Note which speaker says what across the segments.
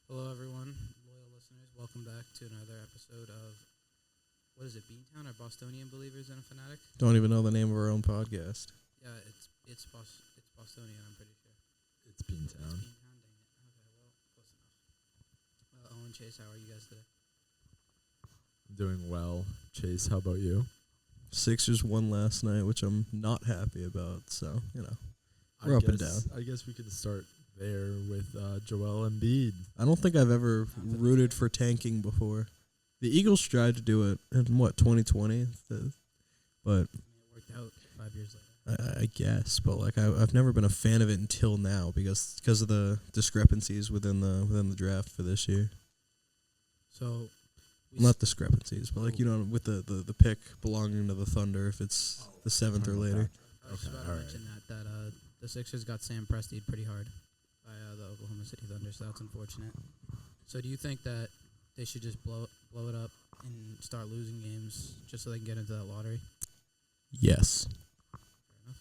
Speaker 1: Hello, everyone, loyal listeners. Welcome back to another episode of what is it, Beantown or Bostonian Believers and a Fanatic?
Speaker 2: Don't even know the name of our own podcast.
Speaker 1: Yeah, it's Bostonian. I'm pretty sure.
Speaker 3: It's Beantown.
Speaker 1: It's Beantown. Dang it. Okay, well, close enough. Owen, Chase, how are you guys today?
Speaker 3: Doing well. Chase, how about you?
Speaker 2: Sixers won last night, which I'm not happy about. So, we're up and down.
Speaker 3: I guess we could start there with Joel Embiid.
Speaker 2: I don't think I've ever rooted for tanking before. The Eagles tried to do it in, 2020? But
Speaker 1: It worked out 5 years later.
Speaker 2: I guess. But, I've never been a fan of it until now because of the discrepancies within the draft for this year.
Speaker 1: So,
Speaker 2: Not discrepancies, but, with the pick belonging to the Thunder if it's the 7th or later.
Speaker 1: I was just
Speaker 3: Okay,
Speaker 1: about to
Speaker 3: alright.
Speaker 1: mention that the Sixers got Sam Presti'd pretty hard by the Oklahoma City Thunder, so that's unfortunate. So do you think that they should just blow it up and start losing games just so they can get into that lottery?
Speaker 2: Yes.
Speaker 1: Fair enough.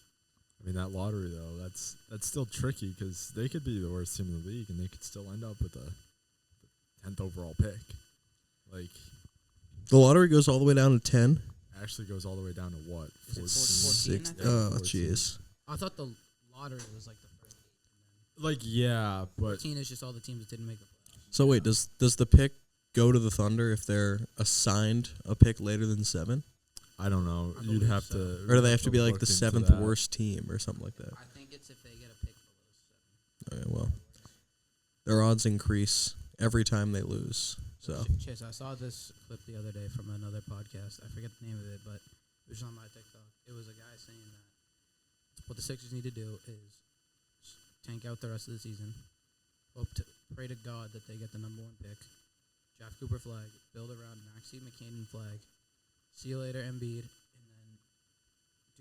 Speaker 3: I mean, that lottery, though, that's still tricky because they could be the worst team in the league and they could still end up with the 10th overall pick.
Speaker 2: The lottery goes all the way down to 10.
Speaker 3: Actually goes all the way down to what?
Speaker 1: Is it 14, I
Speaker 2: Six.
Speaker 1: think?
Speaker 2: Oh,
Speaker 3: 14.
Speaker 2: jeez.
Speaker 1: I thought the lottery was like the first 8.
Speaker 3: Yeah, but
Speaker 1: 14 is just all the teams that didn't make the playoffs.
Speaker 2: So wait, does the pick go to the Thunder if they're assigned a pick later than 7?
Speaker 3: I don't know.
Speaker 1: I
Speaker 3: You'd
Speaker 1: believe
Speaker 3: have
Speaker 1: so.
Speaker 3: to.
Speaker 2: Or do they have to be like
Speaker 3: look
Speaker 2: the
Speaker 3: into
Speaker 2: 7th
Speaker 3: that.
Speaker 2: worst team or something like that?
Speaker 1: I think it's if they get a pick below 7.
Speaker 2: Okay, well, their odds increase every time they lose. So
Speaker 1: Chase, I saw this clip the other day from another podcast. I forget the name of it, but it was on my TikTok. It was a guy saying that what the Sixers need to do is tank out the rest of the season, pray to God that they get the number 1 pick, draft Cooper Flag, build around Maxey, McCain, and Flag, see you later, Embiid, and then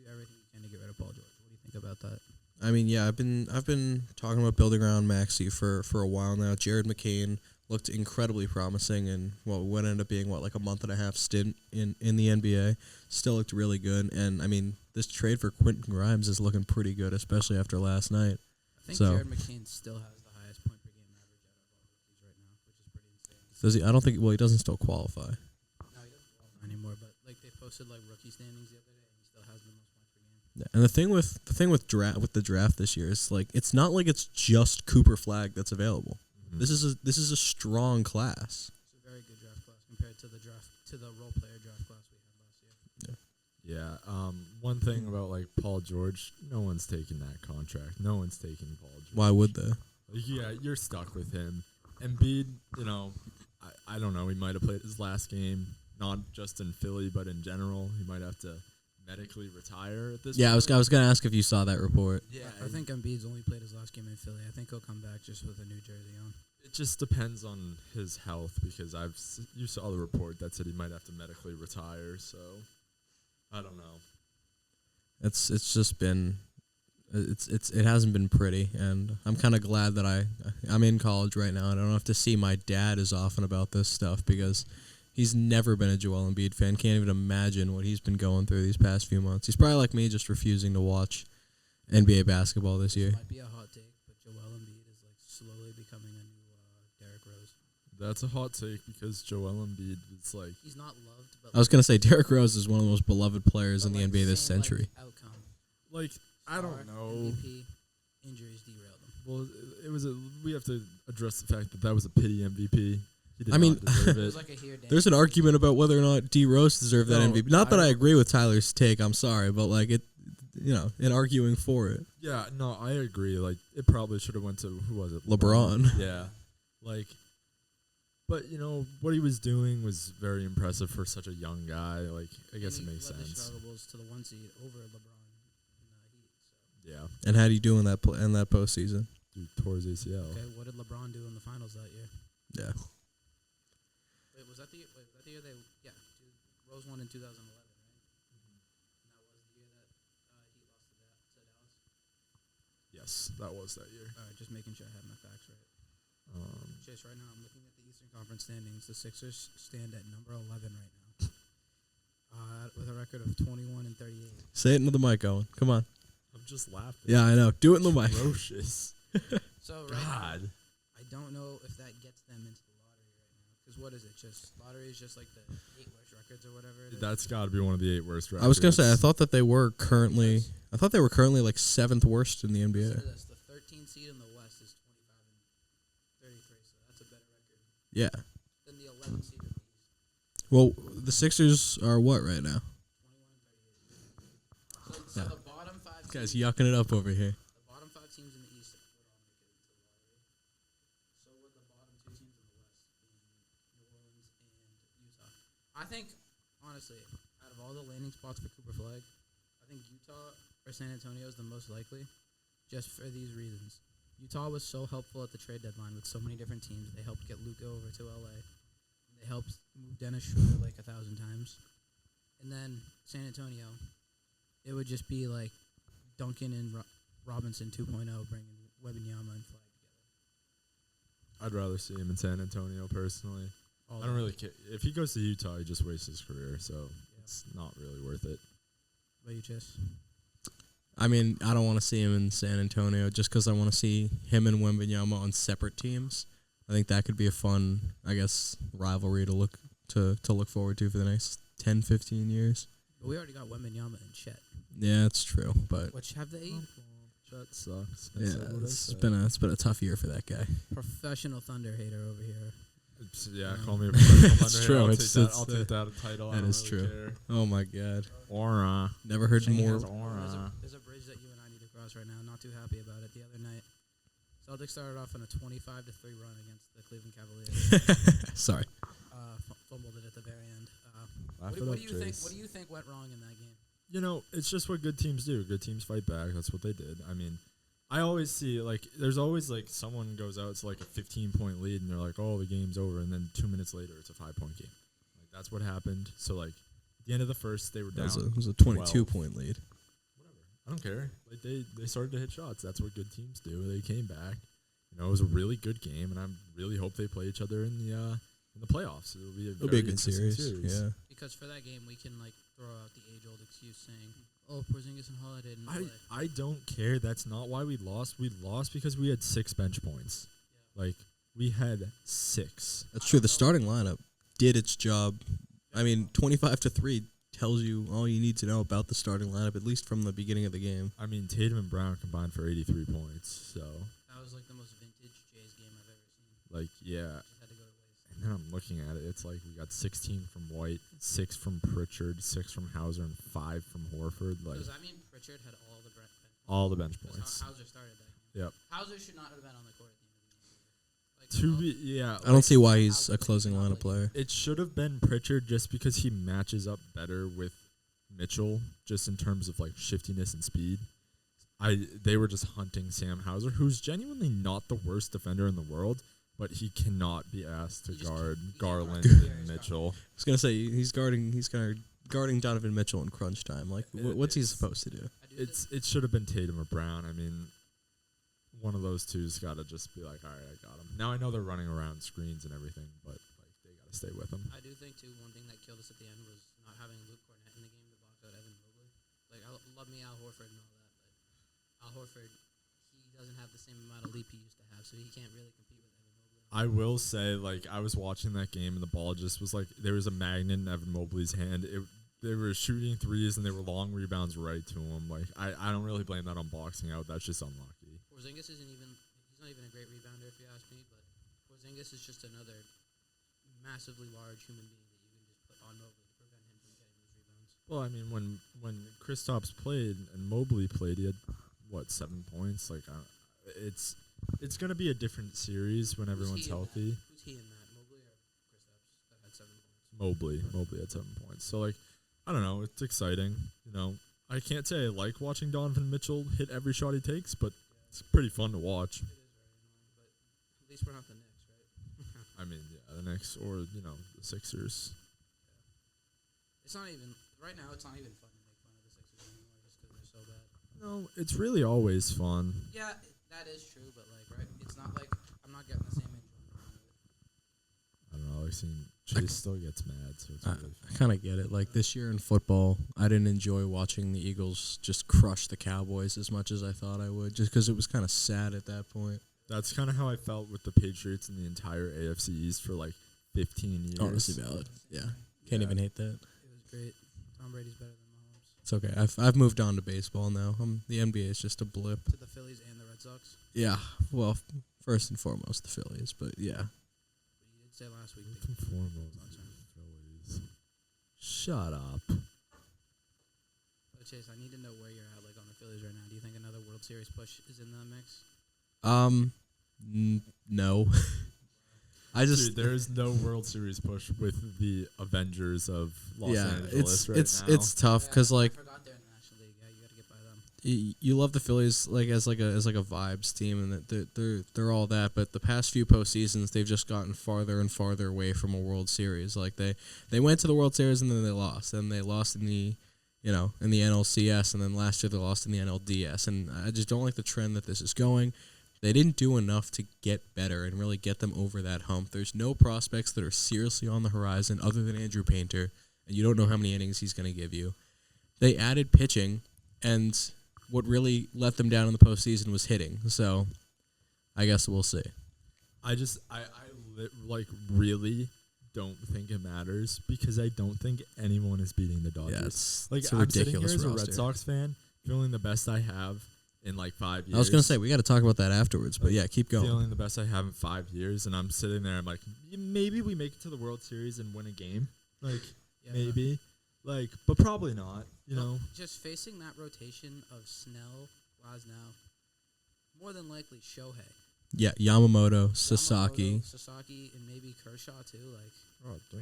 Speaker 1: do everything you can to get rid of Paul George. What do you think about that?
Speaker 2: I mean, yeah, I've been talking about building around Maxey for a while now. Jared McCain looked incredibly promising and what ended up being like a month and a half stint in the NBA. Still looked really good, and I mean this trade for Quentin Grimes is looking pretty good, especially after last night.
Speaker 1: I think
Speaker 2: So-
Speaker 1: Jared McCain still has the highest point per game average out of all rookies right now, which is pretty insane.
Speaker 2: Does he? I don't think. Well, he doesn't still qualify.
Speaker 1: No, he doesn't qualify anymore, but like they posted like rookie standings the other day, and he still has the most points per game.
Speaker 2: Yeah, and the thing with the draft this year is it's not like it's just Cooper Flag that's available.
Speaker 3: Mhm.
Speaker 2: This is a strong class.
Speaker 1: It's a very good draft class compared to the role player draft class we had last year.
Speaker 3: Yeah. One thing about Paul George, no one's taking that contract. No one's taking Paul George.
Speaker 2: Why would they?
Speaker 3: Yeah, you're stuck with him. Embiid, I don't know. He might have played his last game, not just in Philly, but in general. He might have to medically retire at this
Speaker 2: Yeah,
Speaker 3: point.
Speaker 2: I was gonna ask if you saw that report.
Speaker 3: Yeah,
Speaker 1: I think Embiid's only played his last game in Philly. I think he'll come back just with a new jersey on.
Speaker 3: it just depends on his health because you saw the report that said he might have to medically retire. So I don't know.
Speaker 2: It's just been it hasn't been pretty, and I'm kind of glad that I'm in college right now and I don't have to see my dad as often about this stuff because he's never been a Joel Embiid fan. Can't even imagine what he's been going through these past few months. He's probably like me, just refusing to watch NBA basketball this year.
Speaker 1: Might be a hot take, but Joel Embiid is slowly becoming a new Derrick Rose.
Speaker 3: That's a hot take because Joel Embiid is
Speaker 1: He's not loved, but
Speaker 2: I was gonna say Derrick Rose is one of the most beloved players in the
Speaker 1: but,
Speaker 2: NBA this
Speaker 1: same,
Speaker 2: century.
Speaker 1: Outcome.
Speaker 3: I don't
Speaker 1: Star,
Speaker 3: know.
Speaker 1: MVP, injuries derailed him.
Speaker 3: Well, it was we have to address the fact that was a pity MVP. He did
Speaker 2: I mean,
Speaker 3: not deserve
Speaker 1: It
Speaker 3: it.
Speaker 1: was like a here dance.
Speaker 2: There's an argument about whether or not D Rose deserved that
Speaker 3: No,
Speaker 2: MVP. Not that I
Speaker 3: I-
Speaker 2: agree with Tyler's take. I'm sorry, but in arguing for it,
Speaker 3: Yeah, no, I agree. It probably should have went to who was it?
Speaker 2: LeBron.
Speaker 3: Yeah, but what he was doing was very impressive for such a young guy. I guess it
Speaker 1: And he
Speaker 3: makes
Speaker 1: led the
Speaker 3: sense.
Speaker 1: Chicago Bulls to the 1 seed over LeBron in the Heat. So.
Speaker 3: Yeah,
Speaker 2: And how do you do in that postseason?
Speaker 3: dude tore his ACL.
Speaker 1: Okay, what did LeBron do in the finals that year?
Speaker 2: Yeah.
Speaker 1: Wait, was that the year they? Yeah, Rose won in 2011, right? And that was the year that Heat lost to Dallas.
Speaker 3: Yes, that was that year.
Speaker 1: All right, just making sure I have my facts right. Chase, right now I'm looking at the Eastern Conference standings. The Sixers stand at number 11 right now, with a record of 21 and 38.
Speaker 2: Say it into the mic, Owen. Come on.
Speaker 3: I'm just laughing.
Speaker 2: Yeah, I know. Do it in the mic.
Speaker 3: Ferocious.
Speaker 1: So right now,
Speaker 3: God.
Speaker 1: I don't know if that gets them into the lottery right now. Because what is it? Just lottery is just like the 8 worst records or whatever it is.
Speaker 3: That's got to be one of the 8 worst records.
Speaker 2: I was gonna say I thought they were currently like 7th worst in the NBA.
Speaker 1: Listen to this. The 13th seed in the West is 25 and 33, so that's a better record
Speaker 2: Yeah.
Speaker 1: than the 11th seed in the East.
Speaker 2: Well, the Sixers are what right now?
Speaker 1: 21 and 38. So
Speaker 2: Yeah.
Speaker 1: the bottom 5
Speaker 2: This guy's
Speaker 1: teams,
Speaker 2: yucking it up over here.
Speaker 1: the bottom 5 teams in the East would all make it into the lottery. So would the bottom 2 teams in the West, being New Orleans and Utah. I think, honestly, out of all the landing spots for Cooper Flag, I think Utah or San Antonio is the most likely, just for these reasons. Utah was so helpful at the trade deadline with so many different teams. They helped get Luka over to LA. They helped move Dennis Schroeder like 1,000 times. And then San Antonio, it would just be like Duncan and Robinson 2.0 bringing Wembanyama and Flag together.
Speaker 3: I'd rather see him in San Antonio personally.
Speaker 1: All
Speaker 3: I don't
Speaker 1: the-
Speaker 3: really care. If he goes to Utah, he just wastes his career, so it's not really worth it.
Speaker 1: What you just?
Speaker 2: I mean, I don't want to see him in San Antonio just because I want to see him and Wembanyama on separate teams. I think that could be a fun, I guess, rivalry to look forward to for the next 10, 15 years.
Speaker 1: But we already got Wembanyama and Chet.
Speaker 2: Yeah, that's true, but
Speaker 1: Which have they?
Speaker 3: That sucks.
Speaker 2: yeah, it's been a tough year for that guy.
Speaker 1: Professional Thunder hater over here.
Speaker 3: Yeah,
Speaker 1: No.
Speaker 3: call me a professional
Speaker 2: It's
Speaker 3: Thunder
Speaker 2: true.
Speaker 3: hater.
Speaker 2: It's-
Speaker 3: I'll take that title. I
Speaker 2: that
Speaker 3: don't
Speaker 2: is
Speaker 3: really
Speaker 2: true.
Speaker 3: care.
Speaker 2: Oh my God,
Speaker 3: Aura.
Speaker 2: never heard
Speaker 3: Shane
Speaker 2: more.
Speaker 3: has
Speaker 1: There's
Speaker 3: aura.
Speaker 1: a bridge that you and I need to cross right now. Not too happy about it. The other night, Celtics started off on a 25-3 run against the Cleveland Cavaliers.
Speaker 2: Sorry.
Speaker 1: Fumbled it at the very end.
Speaker 3: Laugh
Speaker 1: What
Speaker 3: it
Speaker 1: do
Speaker 3: up,
Speaker 1: you think?
Speaker 3: Jace.
Speaker 1: What do you think went wrong in that game?
Speaker 3: You know, it's just what good teams do. Good teams fight back. That's what they did. I mean, I always see, like, there's always, like, someone goes out to, like, a 15-point lead, and they're like, oh, the game's over, and then 2 minutes later, it's a 5-point game. Like, that's what happened. So, like, at the end of the first, they were down.
Speaker 2: It was a
Speaker 3: 12.
Speaker 2: 22-point lead.
Speaker 3: I don't care. Like, they started to hit shots. That's what good teams do. They came back. You know, it was a really good game, and I really hope they play each other in the playoffs. It'll be a
Speaker 2: It'll
Speaker 3: very
Speaker 2: be a good
Speaker 3: interesting
Speaker 2: series. Yeah.
Speaker 1: Because for that game, we can like throw out the age-old excuse saying, "Oh, Porzingis and Holiday didn't play."
Speaker 3: I don't care. That's not why we lost. We lost because we had 6 bench points. Like, we had 6.
Speaker 2: That's true. The starting lineup did its job. I mean, 25-3 tells you all you need to know about the starting lineup, at least from the beginning of the game.
Speaker 3: I mean, Tatum and Brown combined for 83 points. So,
Speaker 1: That was like the most vintage Jays game I've ever seen.
Speaker 3: like, yeah.
Speaker 1: Just had to go to waste.
Speaker 3: And then I'm looking at it. It's like we got 16 from White, 6 from Pritchard, 6 from Hauser, and 5 from Horford. Like,
Speaker 1: Does that mean Pritchard had all the bench?
Speaker 3: all the bench
Speaker 1: Because
Speaker 3: points.
Speaker 1: Hauser started that game.
Speaker 3: Yep.
Speaker 1: Hauser should not have been on the court at the end of the game. Like,
Speaker 3: To
Speaker 1: all-
Speaker 3: be, yeah.
Speaker 2: I don't see why he's a closing lineup player.
Speaker 3: It should have been Pritchard just because he matches up better with Mitchell, just in terms of like shiftiness and speed. They were just hunting Sam Hauser, who's genuinely not the worst defender in the world, but he cannot be asked to
Speaker 1: He just
Speaker 3: guard
Speaker 1: can't- he can't
Speaker 3: Garland
Speaker 1: guard
Speaker 3: and
Speaker 1: Darius
Speaker 3: Mitchell.
Speaker 2: I was gonna say he's guarding Donovan Mitchell in crunch time. Like, what's he
Speaker 3: It's-
Speaker 2: supposed to do?
Speaker 1: I do
Speaker 3: It should have been Tatum or Brown. I mean, one of those two's got to just be like, all right, I got him. Now I know they're running around screens and everything, but like they got to stay with him.
Speaker 1: I do think too. One thing that killed us at the end was not having Luke Cornett in the game to box out Evan Mobley. Like I love me Al Horford and all that, but Al Horford, he doesn't have the same amount of leap he used to have, so he can't really compete with Evan Mobley.
Speaker 3: I will say, like, I was watching that game and the ball just was like there was a magnet in Evan Mobley's hand. They were shooting threes and they were long rebounds right to him. Like I don't really blame that on boxing out. That's just unlucky.
Speaker 1: Porzingis isn't even. He's not even a great rebounder if you ask me, but Porzingis is just another massively large human being that you can just put on Mobley to prevent him from getting those rebounds.
Speaker 3: Well, I mean, when Kristaps played and Mobley played, he had what 7 points. Like it's gonna be a different series when everyone's healthy.
Speaker 1: Who's he in that? Mobley or Kristaps that had 7 points?
Speaker 3: Mobley had 7 points. So like, I don't know. It's exciting. You know, I can't say I like watching Donovan Mitchell hit every shot he takes, but it's pretty fun to watch.
Speaker 1: It is very annoying, but at least we're not the Knicks, right?
Speaker 3: I mean, yeah, the Knicks or the Sixers.
Speaker 1: It's not even right now. It's not even fun to make fun of the Sixers anymore, just because they're so bad.
Speaker 3: No, it's really always fun.
Speaker 1: Yeah, that is true, but like, right? It's not like I'm not getting the same enjoyment out of it.
Speaker 3: I don't know. I've seen Chase still gets mad, so it's really
Speaker 2: I kind of get it. Like, this year in football, I didn't enjoy watching the Eagles just crush the Cowboys as much as I thought I would, just because it was kind of sad at that point.
Speaker 3: That's kind of how I felt with the Patriots and the entire AFC East for like 15 years.
Speaker 2: Honestly valid. Yeah. Can't even hate that.
Speaker 1: It was great. Tom Brady's better than Mahomes.
Speaker 2: It's okay. I've moved on to baseball now. The NBA is just a blip.
Speaker 1: To the Phillies and the Red Sox.
Speaker 2: Yeah. Well, first and foremost the Phillies, but yeah.
Speaker 1: But you did say last week.
Speaker 3: First and foremost, Phillies. Shut up.
Speaker 1: But Chase, I need to know where you're at, like on the Phillies right now. Do you think another World Series push is in the mix?
Speaker 2: No. I just
Speaker 3: Dude, there is no World Series push with the Avengers of Los Angeles
Speaker 2: it's tough because like
Speaker 1: I forgot they're in the National League. Yeah, you got to get by them.
Speaker 2: you love the Phillies like as like a vibes team, and that they're all that. But the past few postseasons, they've just gotten farther and farther away from a World Series. Like they went to the World Series and then they lost, and they lost in the in the NLCS, and then last year they lost in the NLDS. And I just don't like the trend that this is going. They didn't do enough to get better and really get them over that hump. There's no prospects that are seriously on the horizon other than Andrew Painter, and you don't know how many innings he's going to give you. They added pitching, and what really let them down in the postseason was hitting. So I guess we'll see.
Speaker 3: I really don't think it matters because I don't think anyone is beating the Dodgers.
Speaker 2: Yeah, it's
Speaker 3: I'm
Speaker 2: a
Speaker 3: sitting here
Speaker 2: ridiculous
Speaker 3: as a
Speaker 2: roster.
Speaker 3: Red Sox fan, feeling the best I have in like 5 years.
Speaker 2: I was going to say, we got to talk about that afterwards, but yeah, keep going.
Speaker 3: Feeling the best I have in 5 years, and I'm sitting there, I'm like, maybe we make it to the World Series and win a game. Like, maybe. Like, but probably not, you know.
Speaker 1: Just facing that rotation of Snell, Glasnow, more than likely Shohei.
Speaker 2: Yeah, Yamamoto, Sasaki.
Speaker 1: Sasaki, and maybe Kershaw, too.
Speaker 3: Oh, damn.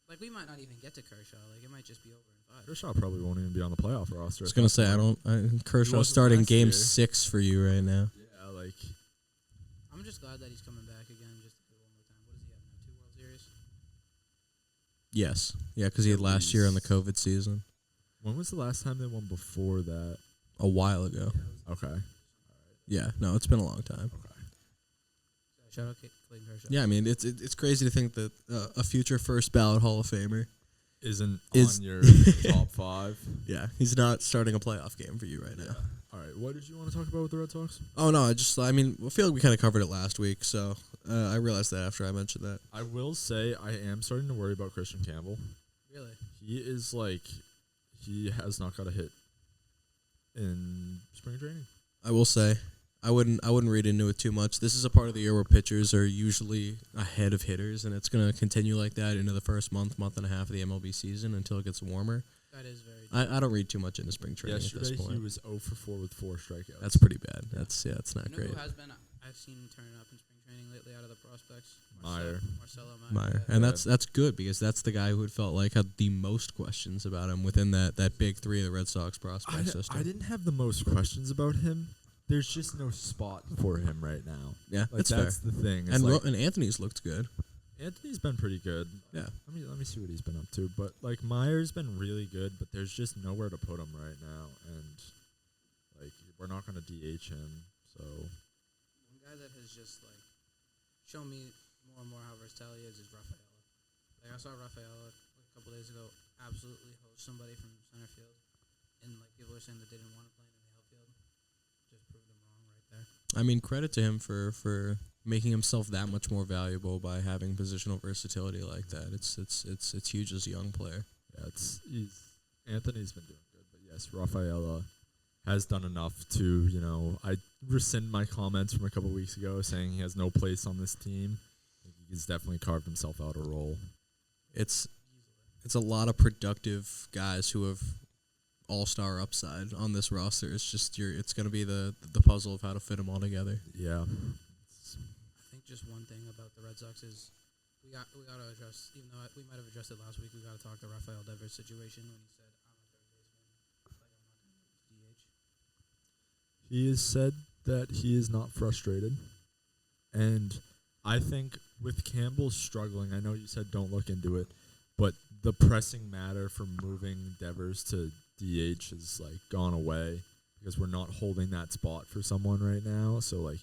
Speaker 1: Like, we might not even get to Kershaw. Like, it might just be over in 5.
Speaker 3: Kershaw probably won't even be on the playoff roster.
Speaker 2: I was going to say, Kershaw's starting
Speaker 3: last
Speaker 2: game
Speaker 3: year.
Speaker 2: 6 for you right now.
Speaker 3: Yeah, like.
Speaker 1: I'm just glad that he's coming back again just to do it one more time. What does he have now? 2 World Series?
Speaker 2: Yes. Yeah, because he had last year on the COVID season.
Speaker 3: When was the last time they won before that?
Speaker 2: A while ago.
Speaker 3: Okay.
Speaker 2: Yeah, no, it's been a long time.
Speaker 1: Shout out Clayton Kershaw.
Speaker 2: Yeah, I mean, it's crazy to think that a future first ballot Hall of Famer
Speaker 3: Isn't
Speaker 2: Is-
Speaker 3: on your top 5.
Speaker 2: Yeah, he's not starting a playoff game for you right now.
Speaker 3: All right, what did you want to talk about with the Red Sox?
Speaker 2: Oh, no, I feel like we kind of covered it last week, so I realized that after I mentioned that.
Speaker 3: I will say I am starting to worry about Christian Campbell.
Speaker 1: Really?
Speaker 3: He is like, he has not got a hit in spring training.
Speaker 2: I will say, I wouldn't read into it too much. This is a part of the year where pitchers are usually ahead of hitters, and it's going to continue like that into the first month and a half of the MLB season until it gets warmer.
Speaker 1: That is very true.
Speaker 2: I don't read too much into spring training
Speaker 3: Yesterday
Speaker 2: at this point.
Speaker 3: he was 0 for 4 with 4 strikeouts.
Speaker 2: That's pretty bad. It's not
Speaker 1: You know
Speaker 2: great.
Speaker 1: who has been, I've seen turning up in spring training lately out of the prospects?
Speaker 3: Meyer.
Speaker 1: Marcelo
Speaker 2: Meyer.
Speaker 1: Yeah.
Speaker 2: And that's good because that's the guy who it felt like had the most questions about him within that big 3 of the Red Sox prospect system.
Speaker 3: I didn't have the most questions about him. There's just no spot for him right now.
Speaker 2: Yeah,
Speaker 3: Like,
Speaker 2: that's fair.
Speaker 3: the thing. It's
Speaker 2: And
Speaker 3: like,
Speaker 2: and Anthony's looked good.
Speaker 3: Anthony's been pretty good.
Speaker 2: Yeah.
Speaker 3: Let me see what he's been up to. But like Meyer's been really good, but there's just nowhere to put him right now, and like we're not gonna DH him. So
Speaker 1: One guy that has just like shown me more and more how versatile he is Rafaela. Like I saw Rafaela a couple days ago absolutely host somebody from center field, and like people were saying that they didn't want to play him in the outfield. Just proved them wrong right there.
Speaker 2: I mean, credit to him for making himself that much more valuable by having positional versatility like that. It's huge as a young player.
Speaker 3: yeah, Anthony's been doing good, but yes, Rafaela has done enough to I rescind my comments from a couple weeks ago saying he has no place on this team. I think he's definitely carved himself out a role.
Speaker 2: It's a lot of productive guys who have all-star upside on this roster. It's just it's going to be the puzzle of how to fit them all together.
Speaker 3: Yeah.
Speaker 1: I think just one thing about the Red Sox is we got to address, even though we might have addressed it last week, we got to talk to Rafael Devers' situation when he said, "I'm a third baseman, like I'm not going to DH."
Speaker 3: He has said that he is not frustrated. And I think with Campbell struggling, I know you said don't look into it, but the pressing matter for moving Devers to DH has like gone away because we're not holding that spot for someone right now. So like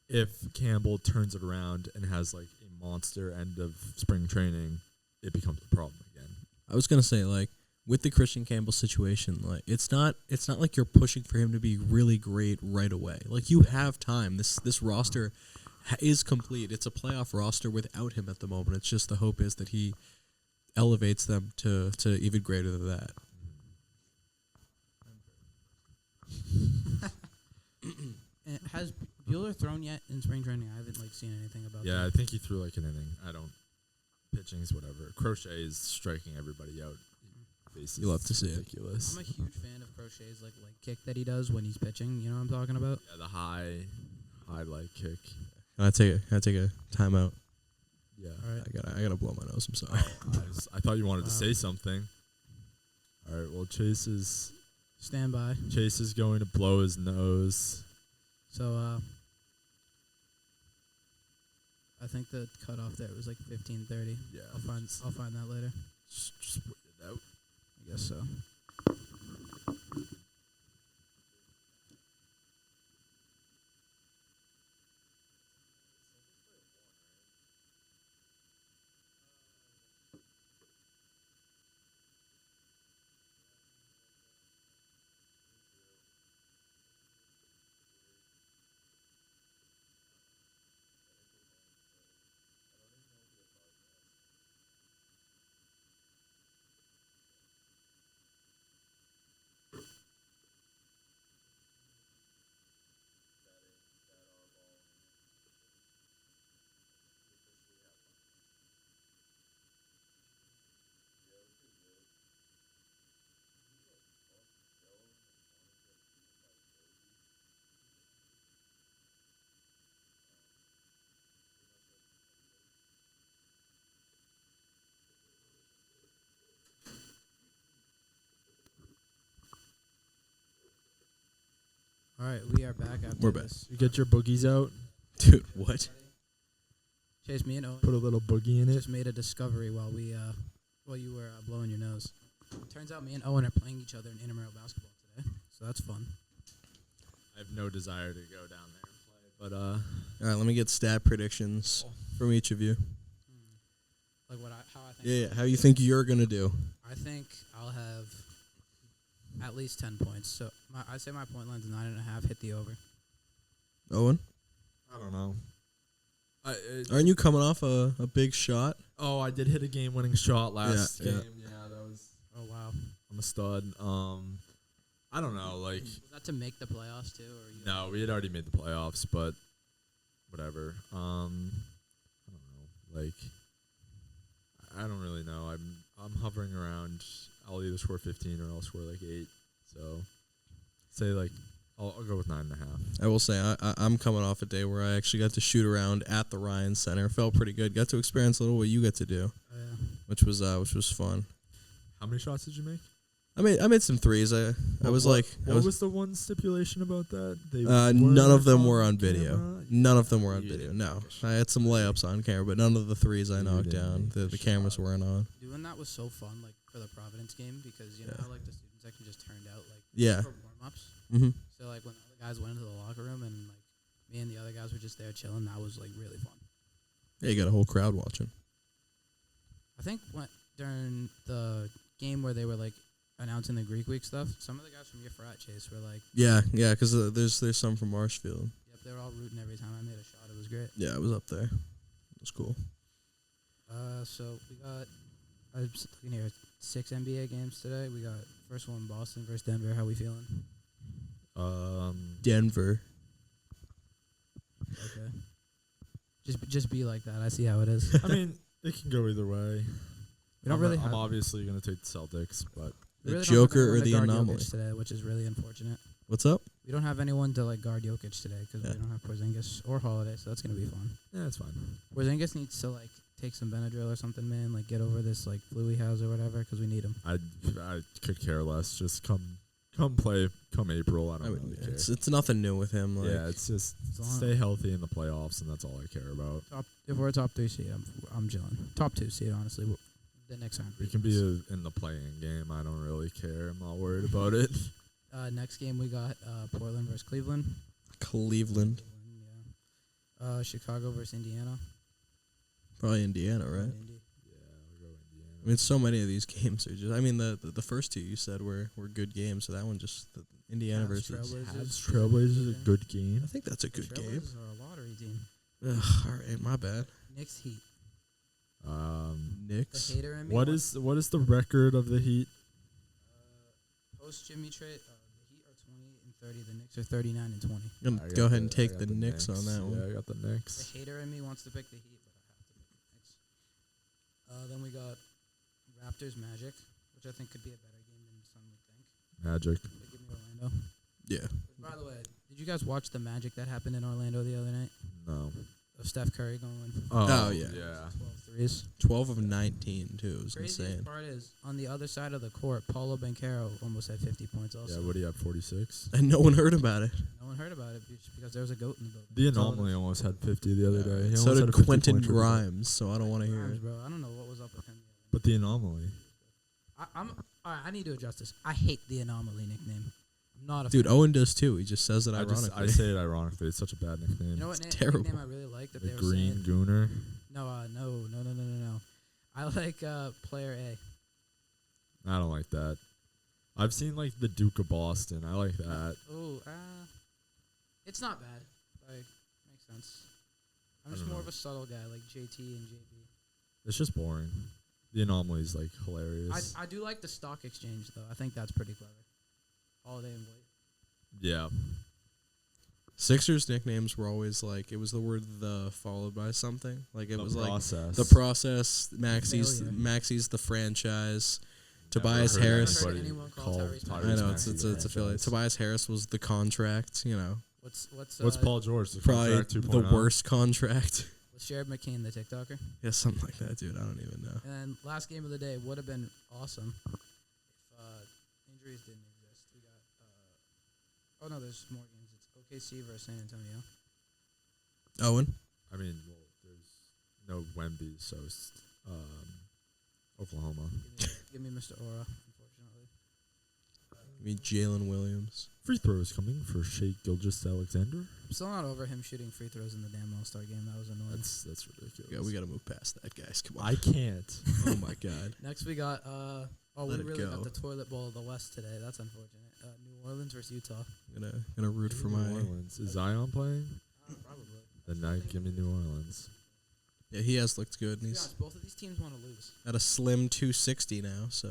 Speaker 3: if Campbell turns it around and has like a monster end of spring training, it becomes a problem again.
Speaker 2: I was going to say, like, with the Christian Campbell situation, like it's not like you're pushing for him to be really great right away. Like you have time. This roster is complete. It's a playoff roster without him at the moment. It's just the hope is that he elevates them to even greater than that.
Speaker 1: Has Bueller thrown yet in spring training? I haven't seen anything about.
Speaker 3: Yeah,
Speaker 1: that.
Speaker 3: I think he threw like an inning. I don't. Pitching's whatever. Crochet is striking everybody out.
Speaker 2: You love to see it.
Speaker 3: Ridiculous.
Speaker 1: I'm a huge fan of Crochet's leg kick that he does when he's pitching. You know what I'm talking about?
Speaker 3: Yeah, the high leg kick.
Speaker 2: Can I take a timeout?
Speaker 3: Yeah.
Speaker 1: All right.
Speaker 2: I gotta blow my nose. I'm sorry.
Speaker 3: I thought you wanted to say something. All right. Well, Chase is going to blow his nose.
Speaker 1: So I think the cutoff there was 15:30.
Speaker 3: Yeah.
Speaker 1: I'll find that later.
Speaker 3: Just wait it out.
Speaker 1: I guess so. All right, we are back after
Speaker 2: We're back.
Speaker 1: this.
Speaker 3: You get your boogies out.
Speaker 2: Dude, what?
Speaker 1: Chase, me and Owen
Speaker 3: Put a little boogie in it.
Speaker 1: just made a discovery while you were blowing your nose. Turns out me and Owen are playing each other in intramural basketball today, so that's fun.
Speaker 3: I have no desire to go down there and play, but
Speaker 2: All right, let me get stat predictions from each of you.
Speaker 1: How I think.
Speaker 2: Yeah, how you think you're gonna do?
Speaker 1: I think I'll have at least 10 points. So I say my point line's 9.5. Hit the over.
Speaker 2: Owen,
Speaker 3: I don't know.
Speaker 2: aren't you coming off a big shot?
Speaker 3: Oh, I did hit a game-winning shot last
Speaker 2: Yeah.
Speaker 3: game. Yeah, that was.
Speaker 1: Oh wow.
Speaker 3: I'm a stud. I don't know. Like,
Speaker 1: Was that to make the playoffs too, or you?
Speaker 3: no, we had already made the playoffs, but whatever. I don't know. Like, I don't really know. I'm hovering around. I'll either score 15 or I'll score 8. So, say I'll go with 9.5.
Speaker 2: I will say I'm coming off a day where I actually got to shoot around at the Ryan Center. Felt pretty good. Got to experience a little what you get to do,
Speaker 1: Oh, yeah.
Speaker 2: which was fun.
Speaker 3: How many shots did you make?
Speaker 2: I made some threes. I was
Speaker 3: What was the one stipulation about that?
Speaker 2: none of them were on video.
Speaker 3: camera?
Speaker 2: None of them were on
Speaker 3: You
Speaker 2: video.
Speaker 3: didn't
Speaker 2: No,
Speaker 3: finish.
Speaker 2: I had some layups on camera, but none of the threes I
Speaker 3: You
Speaker 2: knocked
Speaker 3: didn't
Speaker 2: down.
Speaker 3: make
Speaker 2: The
Speaker 3: the
Speaker 2: cameras
Speaker 3: shot.
Speaker 2: weren't on.
Speaker 1: Doing that was so fun, for the Providence game, because you know
Speaker 2: Yeah.
Speaker 1: how the student section just turned out
Speaker 2: Yeah.
Speaker 1: for warm-ups.
Speaker 2: Mm-hmm.
Speaker 1: So when all the guys went into the locker room and me and the other guys were just there chilling, that was really fun.
Speaker 2: Yeah, you got a whole crowd watching.
Speaker 1: I think during the game where they were announcing the Greek week stuff, some of the guys from your frat, Chase, were
Speaker 2: Yeah, because there's some from Marshfield.
Speaker 1: yep, they were all rooting every time I made a shot. It was great.
Speaker 2: Yeah, I was up there. It was cool.
Speaker 1: So we got, I was looking here, 6 NBA games today. We got first one Boston versus Denver. How we feeling?
Speaker 2: Denver.
Speaker 1: Okay. Just be like that. I see how it is.
Speaker 3: I mean, it can go either way.
Speaker 1: We don't really
Speaker 3: I'm
Speaker 1: have.
Speaker 3: obviously going to take the Celtics, but
Speaker 1: we
Speaker 2: The
Speaker 1: really don't have
Speaker 2: Joker or
Speaker 1: anyone to
Speaker 2: the
Speaker 1: guard
Speaker 2: anomaly?
Speaker 1: Jokic today, which is really unfortunate.
Speaker 2: What's up?
Speaker 1: We don't have anyone to guard Jokic today because
Speaker 2: Yeah.
Speaker 1: we don't have Porzingis or Holiday, so that's gonna be fun.
Speaker 3: yeah, it's fine.
Speaker 1: Porzingis needs to take some Benadryl or something, man. Get over this flu he has or whatever, because we need him.
Speaker 3: I could care less. Just come play come April. I don't really care.
Speaker 2: It's nothing new with him.
Speaker 3: Yeah, it's just
Speaker 1: As long-
Speaker 3: stay healthy in the playoffs, and that's all I care about.
Speaker 1: If we're a top 3 seed, I'm chilling. Top 2 seed, honestly. The next time
Speaker 3: We can be in the playing game. I don't really care. I'm not worried about it.
Speaker 1: next game we got Portland versus Cleveland.
Speaker 2: Cleveland.
Speaker 1: Yeah. Chicago versus Indiana.
Speaker 2: Probably Indiana, right?
Speaker 1: Indy.
Speaker 3: Yeah, I'll go Indiana.
Speaker 2: I mean, so many of these games are just. I mean, the first two you said were good games. So that one just the Indiana
Speaker 1: Cavs,
Speaker 2: versus.
Speaker 1: Trailblazers.
Speaker 3: Trailblazers a good game.
Speaker 2: I think that's a good game.
Speaker 1: Trailblazers are a lottery team.
Speaker 2: Ugh, all right, my bad.
Speaker 1: Knicks Heat.
Speaker 2: Knicks.
Speaker 1: The hater in me.
Speaker 3: What is the record of the Heat?
Speaker 1: Post Jimmy trade? The Heat are 28-30. The Knicks are 39-20.
Speaker 2: I'm gonna go ahead and take the Knicks on that one.
Speaker 3: Yeah, I got the Knicks.
Speaker 1: The hater in me wants to pick the Heat, but I have to pick the Knicks. Then we got Raptors Magic, which I think could be a better game than some would think.
Speaker 3: Magic.
Speaker 1: They give me Orlando.
Speaker 2: Yeah.
Speaker 1: By the way, did you guys watch the Magic that happened in Orlando the other night?
Speaker 3: No.
Speaker 1: Of Steph Curry going
Speaker 2: Oh, yeah.
Speaker 1: 12 threes.
Speaker 2: 12 of 19 too. It was
Speaker 1: Craziest
Speaker 2: insane.
Speaker 1: part is, on the other side of the court, Paulo Banchero almost had 50 points also.
Speaker 3: Yeah, what do you have, 46?
Speaker 2: And no one heard about it.
Speaker 1: No one heard about it because there was a goat in the building.
Speaker 3: The Anomaly almost had 50 the other day. He
Speaker 2: So
Speaker 3: almost had
Speaker 2: did
Speaker 3: a 50
Speaker 2: Quentin
Speaker 3: point triple.
Speaker 2: Grimes, so I don't want to hear
Speaker 1: Grimes,
Speaker 2: it.
Speaker 1: bro. I don't know what was up with him.
Speaker 3: But the Anomaly.
Speaker 1: All right, I need to address this. I hate the Anomaly nickname. I'm not a
Speaker 2: Dude,
Speaker 1: fan.
Speaker 2: Owen does too. He just says it
Speaker 3: I
Speaker 2: ironically.
Speaker 3: say it ironically. It's such a bad nickname.
Speaker 1: You know what
Speaker 2: terrible.
Speaker 1: nickname I really like that
Speaker 3: The
Speaker 1: they were
Speaker 3: Green
Speaker 1: saying?
Speaker 3: Gooner.
Speaker 1: No. I like Player A.
Speaker 3: I don't like that. I've seen like the Duke of Boston. I like that.
Speaker 1: Oh, it's not bad. Like, makes sense. I'm
Speaker 3: I
Speaker 1: just
Speaker 3: don't
Speaker 1: more
Speaker 3: know.
Speaker 1: of a subtle guy like JT and JB.
Speaker 3: It's just boring. The Anomaly is like hilarious.
Speaker 1: I do like the stock exchange though. I think that's pretty clever. Holiday and White.
Speaker 3: Yeah.
Speaker 2: Sixers nicknames were always like, it was the word "the" followed by something. Like it was
Speaker 3: process.
Speaker 2: like the process.
Speaker 1: Failure.
Speaker 2: Maxie's the franchise.
Speaker 3: Never
Speaker 2: Tobias
Speaker 3: heard
Speaker 2: Harris.
Speaker 1: Never heard
Speaker 3: anybody
Speaker 1: anyone call
Speaker 3: call
Speaker 1: Tyrese
Speaker 3: Tyrese
Speaker 2: I know
Speaker 3: Maxey
Speaker 2: it's
Speaker 3: the
Speaker 2: a affiliate.
Speaker 3: franchise.
Speaker 2: Tobias Harris was the contract. You know,
Speaker 3: What's Paul George? The
Speaker 2: probably
Speaker 3: contract
Speaker 2: the
Speaker 3: 2.0?
Speaker 2: worst contract.
Speaker 1: Was Sherrod McCain the TikToker?
Speaker 2: Yeah, something like that, dude. I don't even know.
Speaker 1: And then last game of the day would have been awesome if injuries didn't exist. We got oh no, there's more games. It's OKC versus San Antonio.
Speaker 2: Owen,
Speaker 3: I mean, well, there's no Wemby, so it's Oklahoma.
Speaker 1: Give me Mr. Aura, unfortunately.
Speaker 2: I mean Jalen Williams.
Speaker 3: Free throws coming for Shea Gilgeous-Alexander.
Speaker 1: I'm still not over him shooting free throws in the damn All-Star game. That was annoying.
Speaker 3: That's ridiculous.
Speaker 2: Yeah, we got to move past that, guys. Come on.
Speaker 3: I can't.
Speaker 2: Oh my God.
Speaker 1: Next we got we
Speaker 2: Let it
Speaker 1: really
Speaker 2: go.
Speaker 1: got the toilet bowl of the West today. That's unfortunate. New Orleans versus Utah.
Speaker 2: Gonna root for
Speaker 3: New
Speaker 2: my.
Speaker 3: Orleans. Is Zion playing?
Speaker 1: Probably.
Speaker 3: Then now give me New Orleans.
Speaker 2: Yeah, he has looked good.
Speaker 1: To
Speaker 2: And
Speaker 1: be
Speaker 2: he's
Speaker 1: honest, both of these teams want to lose.
Speaker 2: at a slim 260 now. So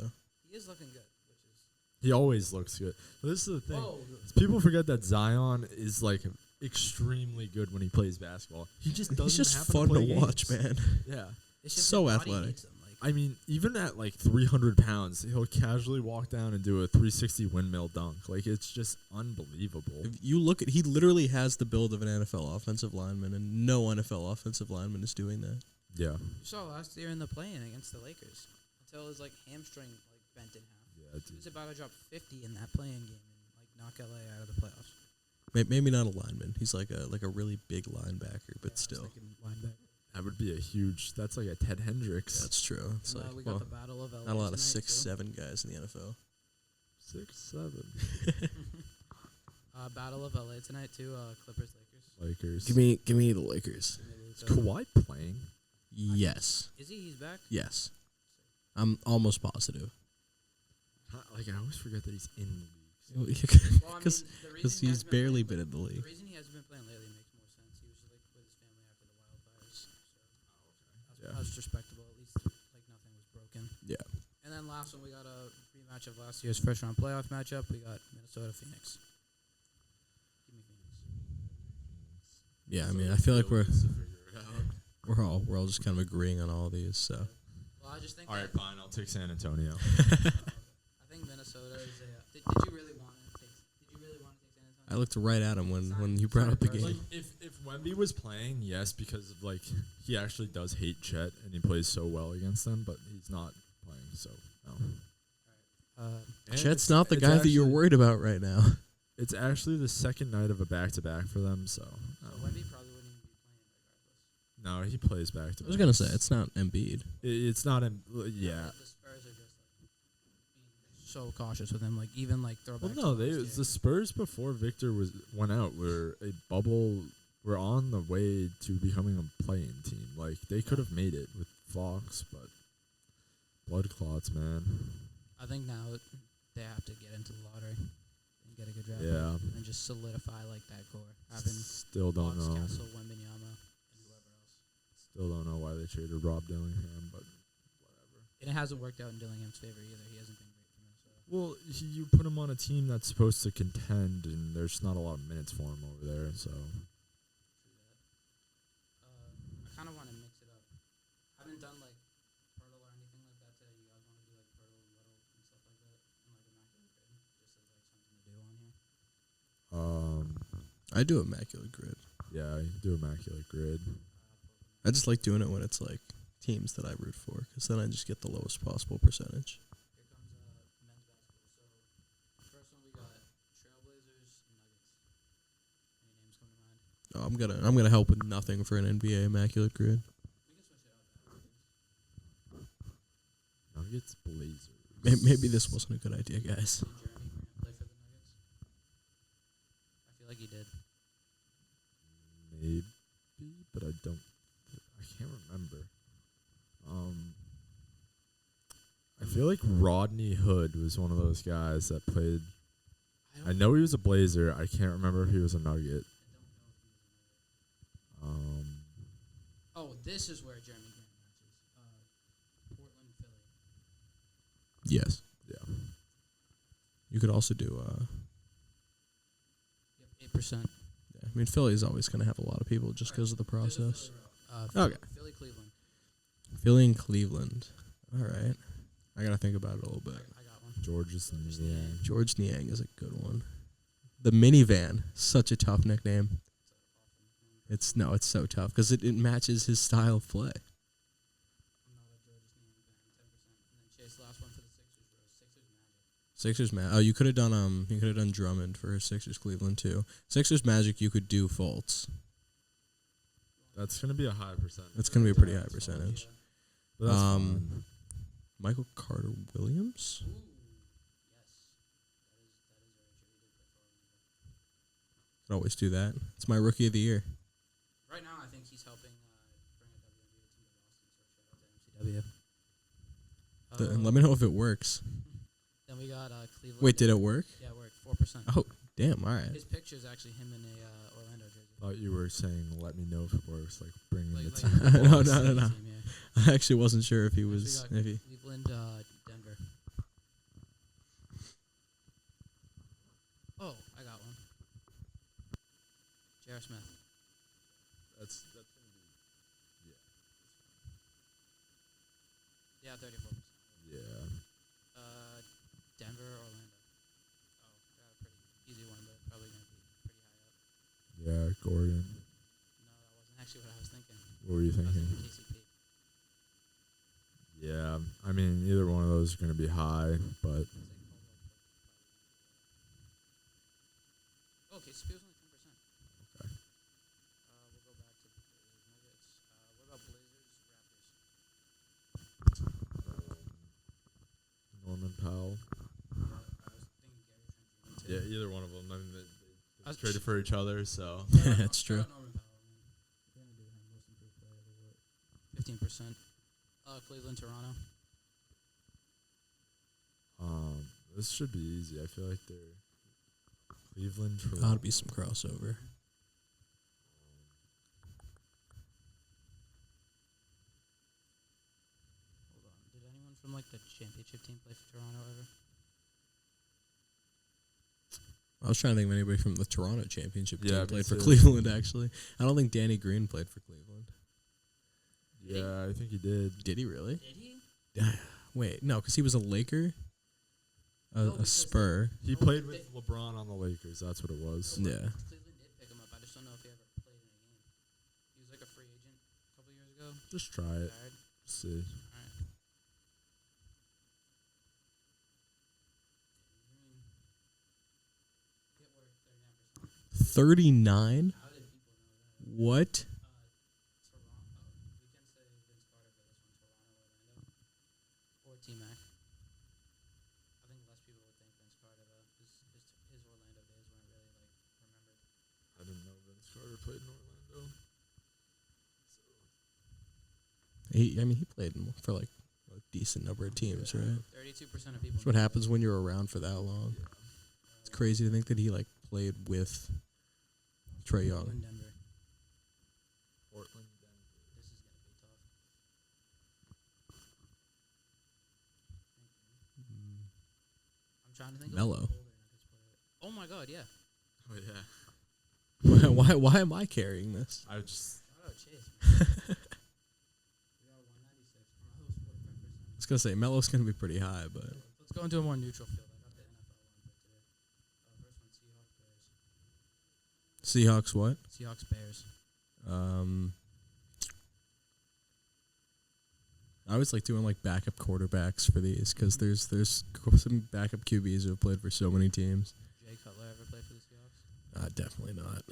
Speaker 1: He is looking good, which is
Speaker 3: He always looks good. But this is the thing.
Speaker 1: oh,
Speaker 3: People forget that Zion is like extremely good when he plays basketball. He just doesn't
Speaker 2: he's just
Speaker 3: happen
Speaker 2: fun
Speaker 3: play
Speaker 2: to watch,
Speaker 3: games.
Speaker 2: man.
Speaker 3: Yeah.
Speaker 1: it's just
Speaker 2: So
Speaker 1: his body
Speaker 2: athletic.
Speaker 1: needs him, like,
Speaker 3: I mean, even at like 300 pounds, he'll casually walk down and do a 360 windmill dunk. Like, it's just unbelievable.
Speaker 2: If you look at, he literally has the build of an NFL offensive lineman, and no NFL offensive lineman is doing that.
Speaker 3: Yeah.
Speaker 1: you saw last year in the play-in against the Lakers until his like hamstring like bent in half.
Speaker 3: Yeah,
Speaker 1: He was
Speaker 3: dude.
Speaker 1: about to drop 50 in that play-in game and like knock LA out of the playoffs.
Speaker 2: Maybe not a lineman. He's like a really big linebacker, but
Speaker 1: Yeah, I was
Speaker 2: still,
Speaker 1: thinking linebacker.
Speaker 3: That would be a huge. That's like a Ted Hendricks.
Speaker 2: that's true. It's
Speaker 1: And,
Speaker 2: like
Speaker 1: we got
Speaker 2: well,
Speaker 1: the Battle of LA
Speaker 2: not a lot of
Speaker 1: tonight,
Speaker 2: 6'7" guys in the NFL.
Speaker 3: 6'7".
Speaker 1: too. Battle of LA tonight too. Clippers Lakers.
Speaker 3: Lakers.
Speaker 2: Give me the Lakers.
Speaker 3: Is Kawhi playing?
Speaker 2: Yes,
Speaker 1: Is he? He's back.
Speaker 2: yes. I'm almost positive.
Speaker 3: Like, I always forget that he's in the league.
Speaker 1: Well, I mean,
Speaker 2: Because
Speaker 1: the reason he
Speaker 2: he's
Speaker 1: hasn't been
Speaker 2: barely
Speaker 1: playing
Speaker 2: been in the league.
Speaker 1: The reason he hasn't been playing lately makes more sense. He was like with his family after the wildfires, so
Speaker 3: Yeah.
Speaker 1: that's respectable. At least like nothing was broken.
Speaker 2: Yeah.
Speaker 1: And then last one, we got a rematch of last year's first round playoff matchup. We got Minnesota Phoenix. Give me Phoenix.
Speaker 2: Yeah, I mean, I feel like we're all just kind of agreeing on all these. So
Speaker 1: Well, I just think.
Speaker 3: All right, fine. I'll take San Antonio.
Speaker 1: I think Minnesota is a. Did you really want to take? Did you really want to take San Antonio?
Speaker 2: I looked right at him when you brought up the game.
Speaker 3: Like, if Wemby was playing, yes, because of like he actually does hate Chet and he plays so well against them, but he's not playing, so no. And
Speaker 2: Chet's
Speaker 3: it's-
Speaker 2: not the
Speaker 3: it's
Speaker 2: guy that you're
Speaker 3: actually-
Speaker 2: worried about right now.
Speaker 3: It's actually the second night of a back-to-back for them, so
Speaker 1: So
Speaker 3: no.
Speaker 1: Wemby probably wouldn't even be playing regardless.
Speaker 3: No, he plays back-to-back.
Speaker 2: I was gonna say it's not Embiid.
Speaker 3: It's not him. Yeah.
Speaker 1: The Spurs are just like being so cautious with him. Like even like throwback.
Speaker 3: Well, no,
Speaker 1: to last
Speaker 3: the
Speaker 1: year.
Speaker 3: Spurs before Victor went out were a bubble. Were on the way to becoming a playing team. Like they could have made it with Fox, but Blood clots, man.
Speaker 1: I think now they have to get into the lottery and get a good draft
Speaker 3: Yeah.
Speaker 1: pick and just solidify like that core. Having
Speaker 3: Still don't
Speaker 1: Fox,
Speaker 3: know.
Speaker 1: Castle, Wembanyama, and whoever else.
Speaker 3: Still don't know why they traded Rob Dillingham, but whatever.
Speaker 1: And it hasn't worked out in Dillingham's favor either. He hasn't been great for Minnesota.
Speaker 3: Well, you put him on a team that's supposed to contend, and there's not a lot of minutes for him over there. So
Speaker 1: I kind of want to mix it up. I haven't done like Pirtle or anything like that today. You guys want to do like Pirtle and Little and stuff like that, and like immaculate grid, just as like something to do on here.
Speaker 2: I do immaculate grid.
Speaker 3: yeah, you do immaculate grid.
Speaker 2: I just like doing it when it's like teams that I root for, because then I just get the lowest possible percentage.
Speaker 1: Here comes men's basketball. So first one we got Trailblazers and Nuggets. Any names come to mind?
Speaker 2: Oh, I'm gonna help with nothing for an NBA immaculate grid.
Speaker 1: We can switch it up.
Speaker 3: Nuggets, Blazers.
Speaker 2: Maybe this wasn't a good idea, guys.
Speaker 1: Did Jeremy Grant play for the Nuggets? I feel like he did.
Speaker 3: Maybe, but I can't remember. I feel like Rodney Hood was one of those guys that played. I know he was a Blazer. I can't remember if he was a Nugget.
Speaker 1: Oh, this is where Jeremy Grant matches. Portland, Philly.
Speaker 2: Yes.
Speaker 3: Yeah.
Speaker 2: You could also do.
Speaker 1: Yep, 8%.
Speaker 2: Yeah, I mean, Philly's always gonna have a lot of people just because of the process. Okay.
Speaker 1: Philly, Cleveland.
Speaker 2: Philly and Cleveland. All right. I gotta think about it a little bit.
Speaker 1: I got one.
Speaker 3: George's Niang.
Speaker 2: George Niang is a good one. The minivan, such a tough nickname. It's so tough because it matches his style of play.
Speaker 1: I'm not a George Niang fan, 10%. And then Chase, last one for the Sixers, bro. Magic.
Speaker 2: Sixers Magic. Oh, you could have done Drummond for Sixers Cleveland too. Sixers Magic, you could do Fultz.
Speaker 3: That's gonna be a high percentage.
Speaker 2: That's gonna be a pretty high percentage.
Speaker 3: But that's fine.
Speaker 2: Michael Carter Williams.
Speaker 1: Ooh, yes. That is very true. He did play for Orlando.
Speaker 2: Could always do that. It's my rookie of the year.
Speaker 1: Right now, I think he's helping bring a WNBA team to Boston, so shout out to MCW.
Speaker 2: And let me know if it works.
Speaker 1: Then we got Cleveland.
Speaker 2: Wait, did it work?
Speaker 1: Yeah, it worked. 4%.
Speaker 2: Oh, damn. All right.
Speaker 1: His picture is actually him in a Orlando jersey.
Speaker 3: Thought you were saying, "Let me know if it works." Like bringing
Speaker 1: Like,
Speaker 3: the
Speaker 1: like
Speaker 3: team.
Speaker 1: the
Speaker 2: No,
Speaker 1: Boston
Speaker 2: no.
Speaker 1: team here.
Speaker 2: I actually wasn't sure if he
Speaker 1: Next we
Speaker 2: was.
Speaker 1: got
Speaker 2: If he,
Speaker 1: Cleveland, Denver. Oh, I got one. J.R. Smith.
Speaker 3: That's gonna be.
Speaker 1: Yeah, 34%.
Speaker 3: Yeah.
Speaker 1: Denver, Orlando. Oh, got a pretty easy one, but probably going to be pretty high up.
Speaker 3: Yeah, Gordon.
Speaker 1: No, that wasn't actually what I was thinking.
Speaker 3: What were you
Speaker 1: I was
Speaker 3: thinking?
Speaker 1: thinking KCP.
Speaker 3: Yeah, I mean, either one of those are gonna be high, but
Speaker 1: Oh, KCP was only 10%.
Speaker 3: okay.
Speaker 1: We'll go back to the Nuggets. What about Blazers, Raptors?
Speaker 3: Norman Powell.
Speaker 1: Yeah, I was thinking Gary Trent Jr. too.
Speaker 3: Yeah, either one of them. I mean, they
Speaker 1: I was
Speaker 3: traded for each other, so.
Speaker 2: That's true.
Speaker 1: Shout out Norman Powell, man. We're gonna do him most improved player of the year. 15%. Cleveland, Toronto.
Speaker 3: This should be easy. I feel like they're Cleveland.
Speaker 2: Ought to be some crossover.
Speaker 1: Hold on. Did anyone from like the championship team play for Toronto ever?
Speaker 2: I was trying to think of anybody from the Toronto championship
Speaker 3: Yeah,
Speaker 2: team
Speaker 3: me
Speaker 2: played for
Speaker 3: too.
Speaker 2: Cleveland, actually. I don't think Danny Green played for Cleveland.
Speaker 3: Yeah, I think he did.
Speaker 2: Did he really?
Speaker 1: Did he?
Speaker 2: Wait, no, because he was a Laker,
Speaker 1: No,
Speaker 2: a
Speaker 1: because
Speaker 2: Spur.
Speaker 3: He
Speaker 1: No,
Speaker 3: played
Speaker 1: they-
Speaker 3: with LeBron on the Lakers. That's what it was.
Speaker 1: No,
Speaker 2: Yeah.
Speaker 1: Cleveland did pick him up. I just don't know if he ever played in a game. He was like a free agent a couple years ago.
Speaker 3: Just try it.
Speaker 1: Retired.
Speaker 3: See.
Speaker 1: Alright. Get work, 39%.
Speaker 2: 39?
Speaker 1: How did people know that?
Speaker 2: What?
Speaker 1: Toronto. We can say Vince Carter for this one. Toronto, Orlando. Or T-Mac. I think less people would think Vince Carter, though. His Orlando days weren't really, like, remembered.
Speaker 3: I didn't know Vince Carter played in Orlando.
Speaker 2: He played for like decent number of teams, right?
Speaker 1: 32% of people.
Speaker 2: That's what happens when you're around for that long. It's crazy to think that he like played with Trae Young.
Speaker 1: In Denver.
Speaker 3: Portland, Denver.
Speaker 1: This is gonna be tough. I'm trying to think.
Speaker 2: Melo.
Speaker 1: Of a older Nuggets player. Oh my God, yeah.
Speaker 3: Oh yeah.
Speaker 2: Why am I carrying this?
Speaker 3: I just.
Speaker 1: Oh, Chase. We got a 196. Melo's 45%.
Speaker 2: I was gonna say Melo's gonna be pretty high, but
Speaker 1: Let's go into a more neutral field. I got the NFL one for today. First one, Seahawks, Bears.
Speaker 2: Seahawks what?
Speaker 1: Seahawks, Bears.
Speaker 2: I always like doing like backup quarterbacks for these because there's some backup QBs who have played for so many teams.
Speaker 1: Jay Cutler ever played for the Seahawks?
Speaker 2: Definitely not.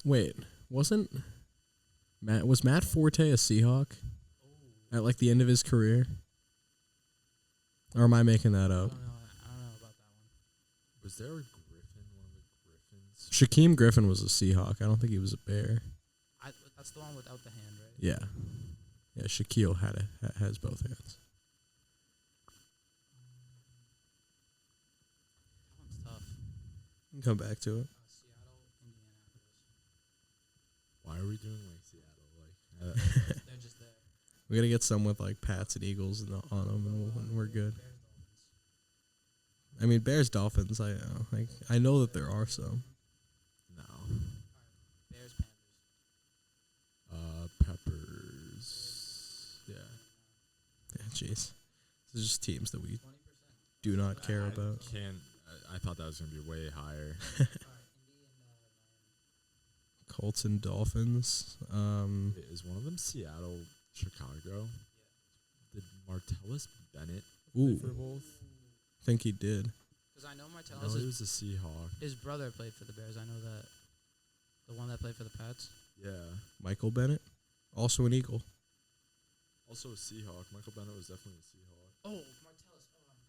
Speaker 1: Where?
Speaker 2: Was Matt Forte a Seahawk at like the end of his career? Or am I making that
Speaker 1: I
Speaker 2: up?
Speaker 1: don't know about that one.
Speaker 3: Was there a Griffin? One of the Griffins?
Speaker 2: Shaquem Griffin was a Seahawk. I don't think he was a Bear.
Speaker 1: That's the one without the hand, right?
Speaker 2: Yeah. Yeah, Shaquille has both hands.
Speaker 1: That one's tough.
Speaker 2: We can come back to it.
Speaker 1: Seattle, Indianapolis.
Speaker 3: Why are we doing like Seattle? Like
Speaker 1: They're just there.
Speaker 2: We gotta get some with like Pats and Eagles on them, and we're good.
Speaker 1: Bears, Dolphins.
Speaker 2: I mean, Bears Dolphins. I know that there are some.
Speaker 3: no.
Speaker 1: Bears, Panthers.
Speaker 3: Peppers. Yeah.
Speaker 2: Yeah, jeez. These are just teams that we
Speaker 1: 20%.
Speaker 2: do not care about.
Speaker 3: I thought that was gonna be way higher.
Speaker 1: All right, Indy and Miami.
Speaker 2: Colts and Dolphins.
Speaker 3: Wait, is one of them Seattle, Chicago? Did Martellus Bennett play for both?
Speaker 2: I think he did.
Speaker 1: Because I know
Speaker 3: No,
Speaker 1: Martellus,
Speaker 3: he was a Seahawk.
Speaker 1: his brother played for the Bears. I know that. The one that played for the Pats.
Speaker 3: Yeah.
Speaker 2: Michael Bennett, also an Eagle.
Speaker 3: Also a Seahawk. Michael Bennett was definitely a Seahawk.
Speaker 1: Oh, Martellus.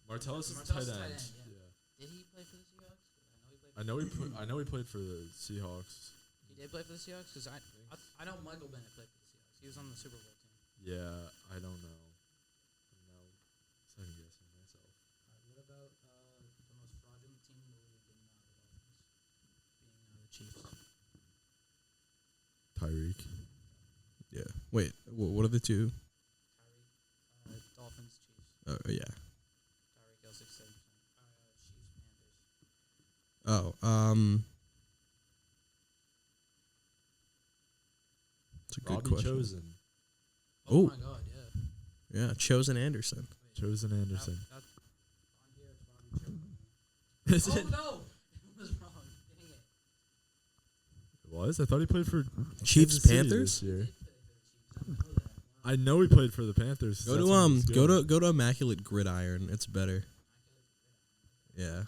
Speaker 3: Martellus is
Speaker 1: Martellus
Speaker 3: tight
Speaker 1: tight
Speaker 3: end.
Speaker 1: end,
Speaker 3: Yeah.
Speaker 1: Did he play for the Seahawks? 'Cause I know he played.
Speaker 3: I know he played for the Seahawks.
Speaker 1: He did play for the Seahawks because I know Michael Bennett played for the Seahawks. He was on the Super Bowl team.
Speaker 3: Yeah, I don't know. I'm now second guessing myself.
Speaker 1: What about the most fraudulent team in the league in the Dolphins? Being the Chiefs.
Speaker 3: Tyreek.
Speaker 2: Yeah. Wait, what are the two?
Speaker 1: Tyreek, Dolphins, Chiefs.
Speaker 2: Yeah.
Speaker 1: Tyreek Hill 67%. Chiefs, Panthers.
Speaker 2: Oh, it's a good
Speaker 3: Robbie
Speaker 2: question.
Speaker 3: Chosen.
Speaker 1: Oh
Speaker 2: Ooh.
Speaker 1: my God, yeah.
Speaker 2: Yeah, Chosen Anderson.
Speaker 3: Chosen Anderson.
Speaker 1: That, on here it's Robbie Chosen.
Speaker 3: Is it?
Speaker 1: No! It was wrong. Dang it.
Speaker 3: It was? I thought he played for
Speaker 2: Chiefs
Speaker 3: Kansas City
Speaker 2: Panthers?
Speaker 3: this year.
Speaker 1: I know that.
Speaker 3: I know he played for the Panthers.
Speaker 2: Go
Speaker 3: That's
Speaker 2: to
Speaker 3: when he was good.
Speaker 2: go to Immaculate Gridiron. It's better. Yeah.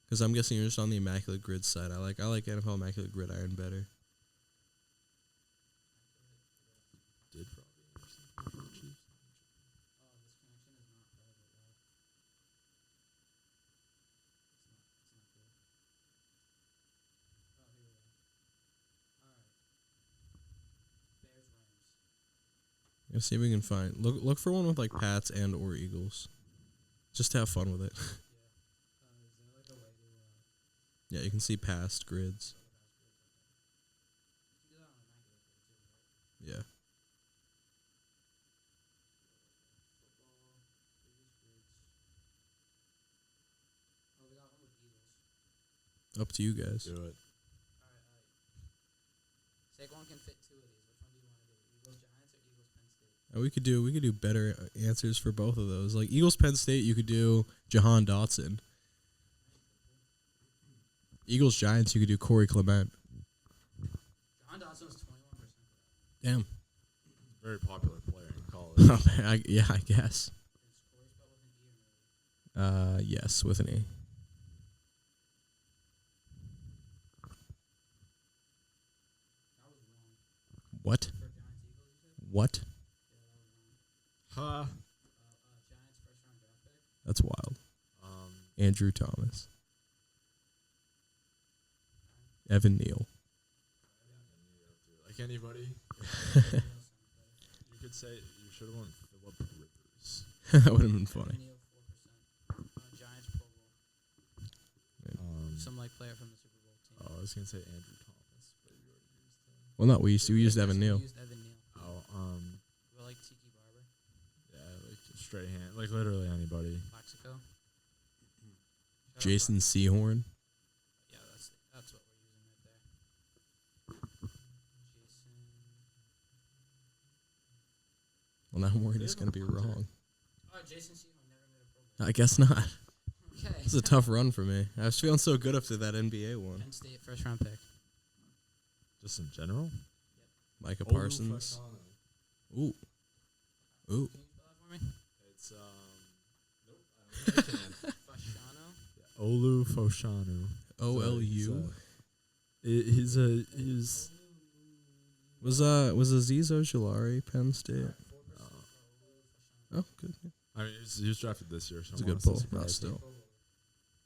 Speaker 2: Because I'm guessing you're just on the Immaculate Grid side. I like NFL Immaculate Gridiron better.
Speaker 3: Did Robbie Anderson play for the Chiefs?
Speaker 1: Oh, this connection is not private, wow. It's not good. Oh, here we go. Alright. Bears, Rams.
Speaker 2: Let's see if we can find. Look for one with like Pats and or Eagles. Just have fun with it.
Speaker 1: Is there like a way to
Speaker 2: Yeah, you can see past grids.
Speaker 1: you can do that on Immaculate Grid too, right?
Speaker 2: Yeah.
Speaker 1: Football, previous grids. Oh, we got one with Eagles.
Speaker 2: Up to you guys.
Speaker 3: Do it.
Speaker 1: Alright. Saquon can fit two of these. Which one do you want to do? Eagles, Giants, or Eagles, Penn State?
Speaker 2: We could do better answers for both of those. Like Eagles Penn State, you could do Jahan Dotson. Eagles Giants, you could do Corey Clement.
Speaker 1: John Dawson's 21%.
Speaker 2: Damn.
Speaker 3: Very popular player in college.
Speaker 2: Oh, man, I guess.
Speaker 1: Is Corey spelled with an E or no?
Speaker 2: Yes, with an E.
Speaker 1: That was wrong.
Speaker 2: What?
Speaker 1: For Giants, Eagles, you said?
Speaker 2: What?
Speaker 1: Yeah, that was wrong.
Speaker 3: Ha.
Speaker 1: Giants first round draft pick.
Speaker 2: That's wild. Andrew Thomas. Evan Neal.
Speaker 3: Like anybody. You could say you should have won Phillip Rivers.
Speaker 2: That would have been funny.
Speaker 1: Evan Neal, 4%. Giants Pro Bowl. Some player from the Super Bowl team.
Speaker 3: I was gonna say Andrew Thomas, but you already used him.
Speaker 2: Well, not we used Evan Neal.
Speaker 1: We used Evan Neal. We're like Tiki Barber.
Speaker 3: Yeah, like straight hand, like literally anybody.
Speaker 1: Plaxico.
Speaker 2: Jason Sehorn.
Speaker 1: Yeah, that's what we're using right there. Jason.
Speaker 2: Well, now I'm worried it's gonna be wrong.
Speaker 1: Oh, Jason Sehorn never made a Pro Bowl.
Speaker 2: I guess not.
Speaker 1: Okay.
Speaker 2: This is a tough run for me. I was feeling so good after that NBA one.
Speaker 1: Penn State first round pick.
Speaker 3: Just in general.
Speaker 2: Micah Parsons. Ooh. Ooh.
Speaker 1: Can you spell that for me?
Speaker 3: It's Olu Foshanu.
Speaker 2: OLU.
Speaker 3: He's
Speaker 2: Was Aziz Ojulari Penn State? Oh, good.
Speaker 3: I mean, he was drafted this year. So
Speaker 2: It's a
Speaker 3: I'm
Speaker 2: good
Speaker 3: honestly
Speaker 2: pull.
Speaker 3: surprised.
Speaker 2: Not still.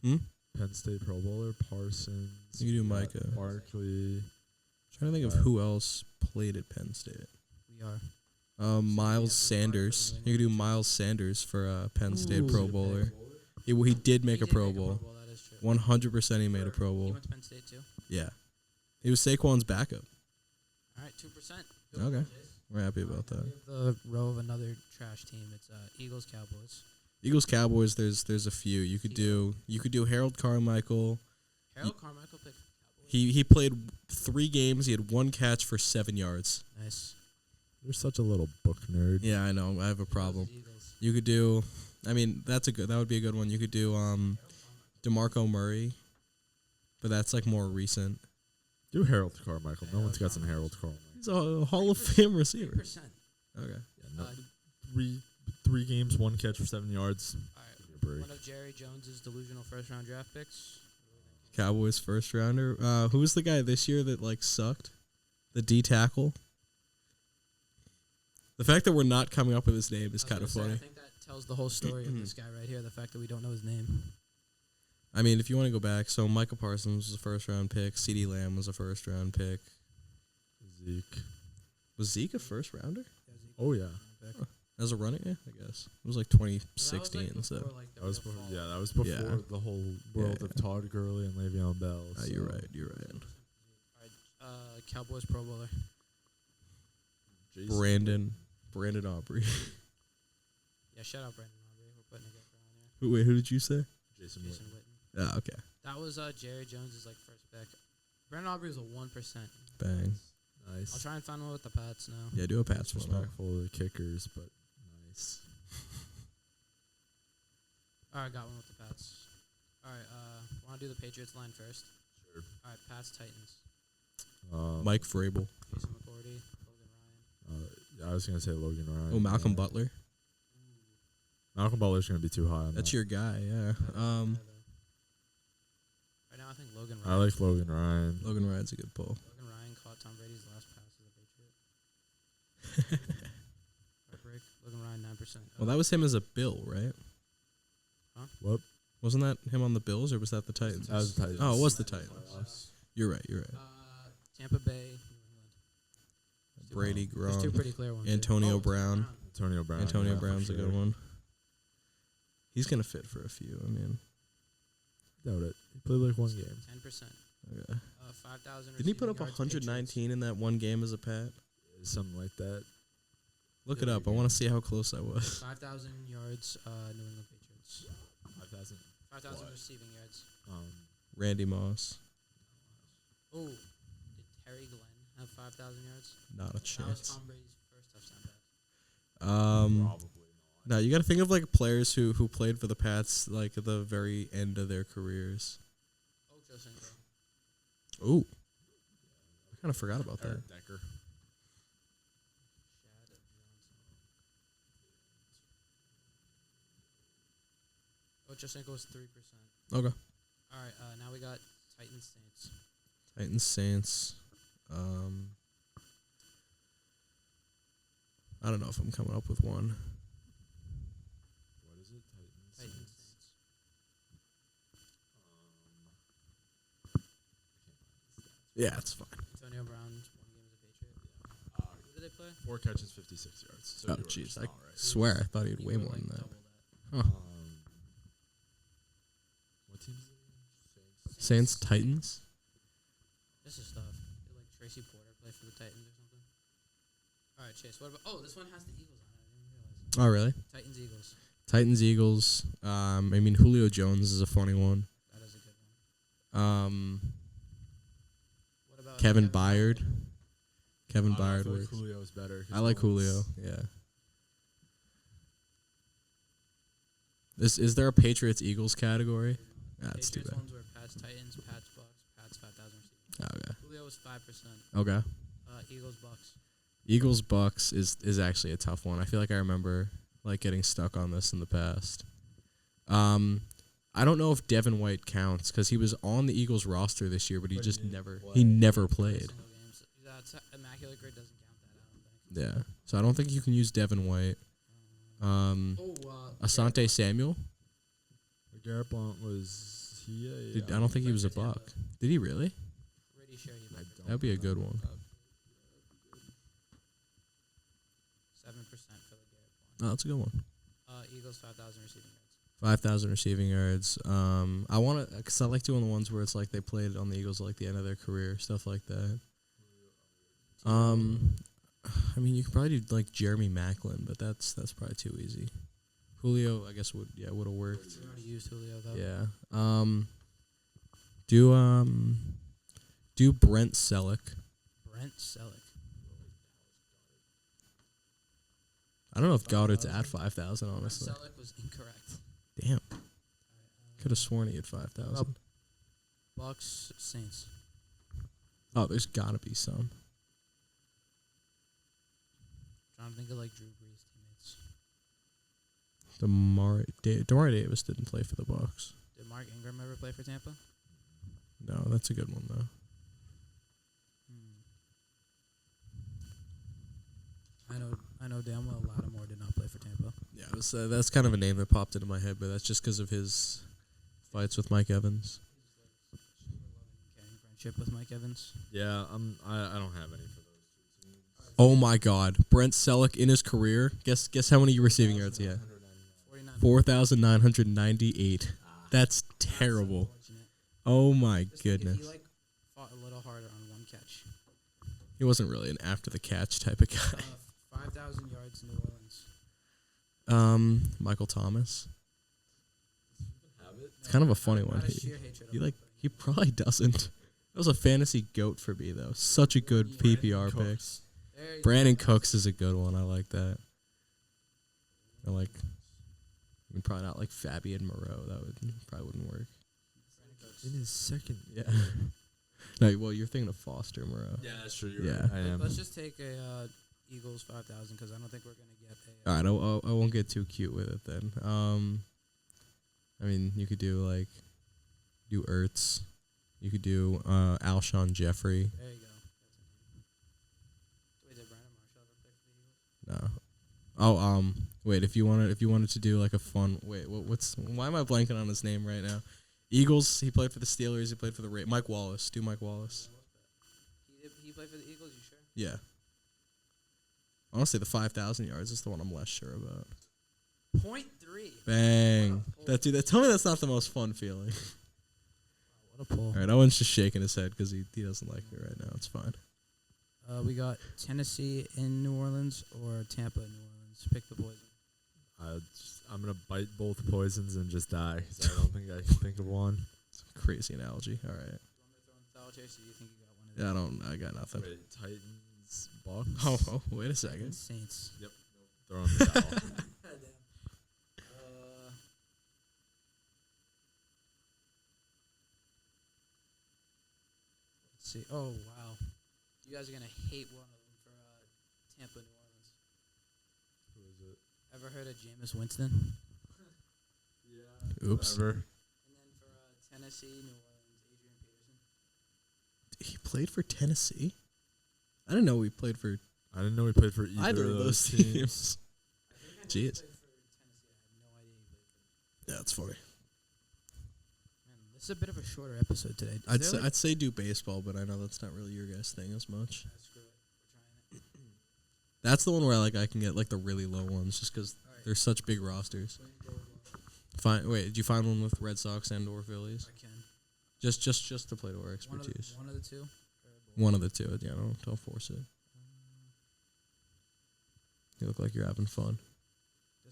Speaker 2: Hmm?
Speaker 3: Penn State Pro Bowler Parsons.
Speaker 2: You can do Micah.
Speaker 3: Barkley.
Speaker 2: Trying to think of who else played at Penn State.
Speaker 1: We are.
Speaker 2: Miles Sanders. You could do Miles Sanders for Penn State Pro Bowler. He did make a Pro Bowl.
Speaker 1: That is true.
Speaker 2: 100% he made a Pro
Speaker 1: He
Speaker 2: Bowl.
Speaker 1: went to Penn State too.
Speaker 2: Yeah. He was Saquon's backup.
Speaker 1: All right, 2%.
Speaker 2: Okay. We're happy about that.
Speaker 1: The row of another trash team. It's Eagles Cowboys.
Speaker 2: Eagles Cowboys. There's a few. You could do Harold Carmichael.
Speaker 1: Harold Carmichael picked for the Cowboys.
Speaker 2: He played 3 games. He had 1 catch for 7 yards.
Speaker 1: Nice.
Speaker 3: You're such a little book nerd.
Speaker 2: Yeah, I know. I have a problem.
Speaker 1: Eagles.
Speaker 2: You could do. I mean, that would be a good one. You could do DeMarco Murray, but that's like more recent.
Speaker 3: Do Harold Carmichael. No one's got some Harold Carmichael.
Speaker 2: He's a Hall of Fame receiver.
Speaker 1: 3%.
Speaker 2: Okay.
Speaker 3: Yeah, no, three games, 1 catch for 7 yards.
Speaker 1: All right.
Speaker 3: Give me a break.
Speaker 1: One of Jerry Jones's delusional first-round draft picks.
Speaker 2: Cowboys first rounder. Who was the guy this year that sucked? The D tackle. The fact that we're not coming up with his name is kind of funny.
Speaker 1: I think that tells the whole story of this guy right here. The fact that we don't know his name.
Speaker 2: I mean, if you want to go back, so Micah Parsons was a first round pick. CeeDee Lamb was a first round pick.
Speaker 3: Zeke.
Speaker 2: Was Zeke a first rounder?
Speaker 3: Oh, yeah.
Speaker 2: As a running, yeah, I guess it was like 2016. So
Speaker 3: That was before, that was before the whole world of Todd Gurley and Le'Veon Bell. So.
Speaker 2: you're right. You're right.
Speaker 1: All right. Cowboys Pro Bowler.
Speaker 2: Brandon Aubrey.
Speaker 1: Yeah, shout out Brandon Aubrey. We're putting a good guy on here.
Speaker 2: Wait, who did you say?
Speaker 3: Jason
Speaker 1: Jason
Speaker 3: Witten.
Speaker 1: Witten.
Speaker 2: Ah, okay.
Speaker 1: That was Jerry Jones's first pick. Brandon Aubrey was a 1%.
Speaker 2: Bang.
Speaker 3: Nice.
Speaker 1: I'll try and find one with the Pats now.
Speaker 2: Yeah, do a Pats one.
Speaker 3: Respectful of the kickers, but nice.
Speaker 1: All right, got one with the Pats. All right, want to do the Patriots line first?
Speaker 3: Sure.
Speaker 1: All right, Pats Titans.
Speaker 2: Mike Vrabel.
Speaker 1: Jason McCourty, Logan Ryan.
Speaker 3: I was gonna say Logan Ryan.
Speaker 2: Oh, Malcolm Butler.
Speaker 3: Malcolm Butler's gonna be too high.
Speaker 2: That's your guy, yeah.
Speaker 1: Right now, I think Logan Ryan.
Speaker 3: I like Logan Ryan.
Speaker 2: Logan Ryan's a good pull.
Speaker 1: Logan Ryan caught Tom Brady's last pass as a Patriot. Heartbreak. Logan Ryan, 9%.
Speaker 2: Well, that was him as a Bill, right?
Speaker 1: Huh?
Speaker 3: What?
Speaker 2: Wasn't that him on the Bills, or was that the Titans?
Speaker 3: That was the Titans.
Speaker 2: Oh, it was the Titans. You're right.
Speaker 1: Tampa Bay, New England.
Speaker 2: Brady,
Speaker 1: There's 2
Speaker 2: Gronk,
Speaker 1: pretty clear ones.
Speaker 2: Antonio Brown.
Speaker 3: Antonio Brown.
Speaker 2: Antonio
Speaker 3: yeah,
Speaker 2: Brown's
Speaker 3: for
Speaker 2: a good
Speaker 3: sure.
Speaker 2: one. He's gonna fit for a few. I mean,
Speaker 3: Doubt it. He played like 1 game.
Speaker 1: 10%.
Speaker 2: okay.
Speaker 1: 5,000.
Speaker 2: Didn't he put up
Speaker 1: receiving yards,
Speaker 2: 119 in that one game as a Pat?
Speaker 3: Something like that.
Speaker 2: Look it up. I want to see how close I was.
Speaker 1: Patriots. 5,000 yards, New England Patriots.
Speaker 3: 5,000.
Speaker 1: 5,000
Speaker 3: What?
Speaker 1: receiving yards.
Speaker 2: Randy Moss.
Speaker 1: Oh, did Terry Glenn have 5,000 yards?
Speaker 2: Not a
Speaker 1: That was
Speaker 2: chance.
Speaker 1: Tom Brady's first touchdown pass.
Speaker 3: Probably not.
Speaker 2: No, you got to think of players who played for the Pats at the very end of their careers.
Speaker 1: Ocho Cinco.
Speaker 2: Ooh, I kind of forgot about that.
Speaker 3: Eric Decker.
Speaker 1: Shad Johnson. Ocho Cinco was 3%.
Speaker 2: Okay.
Speaker 1: All right, now we got Titans Saints.
Speaker 2: Titans Saints. I don't know if I'm coming up with one.
Speaker 3: What is it? Titans.
Speaker 1: Titans Saints.
Speaker 2: Yeah, it's fine.
Speaker 1: Antonio Brown, 1 game as a Patriot. did they play?
Speaker 3: 4 catches, 56 yards. So
Speaker 2: Oh,
Speaker 3: you were
Speaker 2: jeez.
Speaker 3: just
Speaker 2: I
Speaker 3: all right.
Speaker 2: swear I thought he had
Speaker 1: You
Speaker 2: way
Speaker 1: were
Speaker 2: more
Speaker 1: like
Speaker 2: than that.
Speaker 1: double
Speaker 2: Huh.
Speaker 3: What team is it?
Speaker 2: Saints, Titans.
Speaker 1: This is tough. Did, like Tracy Porter play for the Titans or something? All right, Chase. What about? Oh, this one has the Eagles on it. I didn't realize.
Speaker 2: Oh, really?
Speaker 1: Titans, Eagles.
Speaker 2: Titans, Eagles. I mean, Julio Jones is a funny one.
Speaker 1: That is a good one. What about
Speaker 2: Kevin Byard. Kevin
Speaker 3: I feel
Speaker 2: Byard
Speaker 3: like
Speaker 2: works.
Speaker 3: Julio's better.
Speaker 2: I like Julio. Yeah. Is there a Patriots Eagles category? That's too
Speaker 1: Patriots
Speaker 2: bad.
Speaker 1: ones were Pats, Titans, Pats, Bucks, Pats 5,000 receiving.
Speaker 2: Okay.
Speaker 1: Julio was 5%.
Speaker 2: Okay.
Speaker 1: Eagles, Bucks.
Speaker 2: Eagles Bucks is actually a tough one. I feel like I remember like getting stuck on this in the past. I don't know if Devin White counts because he was on the Eagles roster this year, but he
Speaker 3: But
Speaker 2: just
Speaker 3: he didn't
Speaker 2: never
Speaker 3: play.
Speaker 2: he never played.
Speaker 1: Single games. That's immaculate grid doesn't count that. I don't think.
Speaker 2: Yeah, so I don't think you can use Devin White. Asante Samuel.
Speaker 3: Garrett Blount was he?
Speaker 2: I don't think he was a Buck. Did he really?
Speaker 1: Pretty sure he played.
Speaker 2: That'd be a good one.
Speaker 1: 7% for the Garrett
Speaker 2: Oh, that's a good one.
Speaker 1: Eagles 5,000 receiving yards.
Speaker 2: 5,000 receiving yards. I want to, cause I like doing the ones where it's like they played on the Eagles at like the end of their career, stuff like that. I mean, you could probably do like Jeremy Maclin, but that's probably too easy. Julio, I guess would have worked.
Speaker 1: We already used Julio though.
Speaker 2: Yeah. Do Brent Selleck.
Speaker 1: Brent Selleck.
Speaker 2: I don't know if Goddard's at 5,000, honestly.
Speaker 1: Brent Selleck was incorrect.
Speaker 2: Damn. Could have sworn he had 5,000.
Speaker 1: Bucks, Saints.
Speaker 2: Oh, there's gotta be some.
Speaker 1: Trying to think of like Drew Brees teammates.
Speaker 2: DeMar Davis didn't play for the Bucks.
Speaker 1: Did Mark Ingram ever play for Tampa?
Speaker 2: No, that's a good one though.
Speaker 1: I know damn well Lattimore did not play for Tampa.
Speaker 2: Yeah, it was, that's kind of a name that popped into my head, but that's just because of his fights with Mike Evans.
Speaker 1: Getting friendship with Mike Evans.
Speaker 3: Yeah, I don't have any for those two teams.
Speaker 2: Oh my God, Brent Selleck in his career. Guess how many receiving yards he had?
Speaker 1: 49.
Speaker 2: 4,998. That's terrible. Oh my goodness.
Speaker 1: He like fought a little harder on one catch.
Speaker 2: He wasn't really an after the catch type of guy.
Speaker 1: 5,000 yards, New Orleans.
Speaker 2: Michael Thomas.
Speaker 3: Have it?
Speaker 2: It's kind of a funny
Speaker 1: Out
Speaker 2: one.
Speaker 1: of sheer hatred of him.
Speaker 2: He probably doesn't. That was a fantasy goat for me though. Such a good PPR pick.
Speaker 1: There you
Speaker 2: Brandon
Speaker 1: go.
Speaker 2: Cooks is a good one. I like that. I mean, probably not like Fabian Moreau. That probably wouldn't work.
Speaker 1: Brandon Cooks.
Speaker 3: In his second.
Speaker 2: Yeah. No, well, you're thinking of Foster Moreau.
Speaker 3: Yeah, that's true.
Speaker 2: Yeah.
Speaker 3: Right. I am.
Speaker 1: Let's just take a Eagles 5,000 because I don't think we're gonna get a.
Speaker 2: All right, I won't get too cute with it then. I mean, you could do Ertz. You could do Alshon Jeffrey.
Speaker 1: There you go. Wait, did Brandon Marshall ever play for the Eagles?
Speaker 2: No. Oh, wait. If you wanted to do like a fun. Wait, why am I blanking on his name right now? Eagles. He played for the Steelers. He played for the Mike Wallace. Do Mike Wallace.
Speaker 1: He played for the Eagles. You sure?
Speaker 2: Yeah. Honestly, the 5,000 yards is the one I'm less sure about.
Speaker 1: 0.3.
Speaker 2: Bang.
Speaker 1: What a pull.
Speaker 2: Tell me that's not the most fun feeling.
Speaker 1: What a pull.
Speaker 2: All right, Owen's just shaking his head because he doesn't like me right now. It's fine.
Speaker 1: We got Tennessee in New Orleans or Tampa in New Orleans. Pick the poison.
Speaker 3: I'm gonna bite both poisons and just die. 'Cause I don't think I can think of one.
Speaker 2: It's a crazy analogy. All right.
Speaker 1: Do you want me to throw in the towel, Chase, or do you think you got one of
Speaker 2: Yeah, I got nothing.
Speaker 3: Wait, Titans, Bucks.
Speaker 2: Oh, wait a second.
Speaker 1: these? Saints.
Speaker 3: Throw in the towel.
Speaker 1: Let's see. Oh, wow. You guys are going to hate one of them for Tampa, New Orleans.
Speaker 3: Who is it?
Speaker 1: Ever heard of Jameis Winston?
Speaker 3: Yeah.
Speaker 2: Oops.
Speaker 3: Whatever.
Speaker 1: And then for Tennessee, New Orleans, Adrian Peterson.
Speaker 2: He played for Tennessee? I didn't know he played for
Speaker 3: I didn't know he played for
Speaker 2: either of those teams.
Speaker 1: I think I know he
Speaker 2: Jeez.
Speaker 1: played for Tennessee. I have no idea he played for.
Speaker 2: Yeah, that's funny.
Speaker 1: Man, this is a bit of a shorter episode today.
Speaker 2: I'd say do baseball, but I know that's not really your guys' thing as much.
Speaker 1: Screw it. We're trying it.
Speaker 2: That's the one where I can get like the really low ones just because they're such big rosters. Wait, did you find one with Red Sox and or Phillies?
Speaker 1: I can.
Speaker 2: Just to play to our expertise.
Speaker 1: One of the two.
Speaker 2: One of the two. Yeah, don't force it. You look like you're having fun.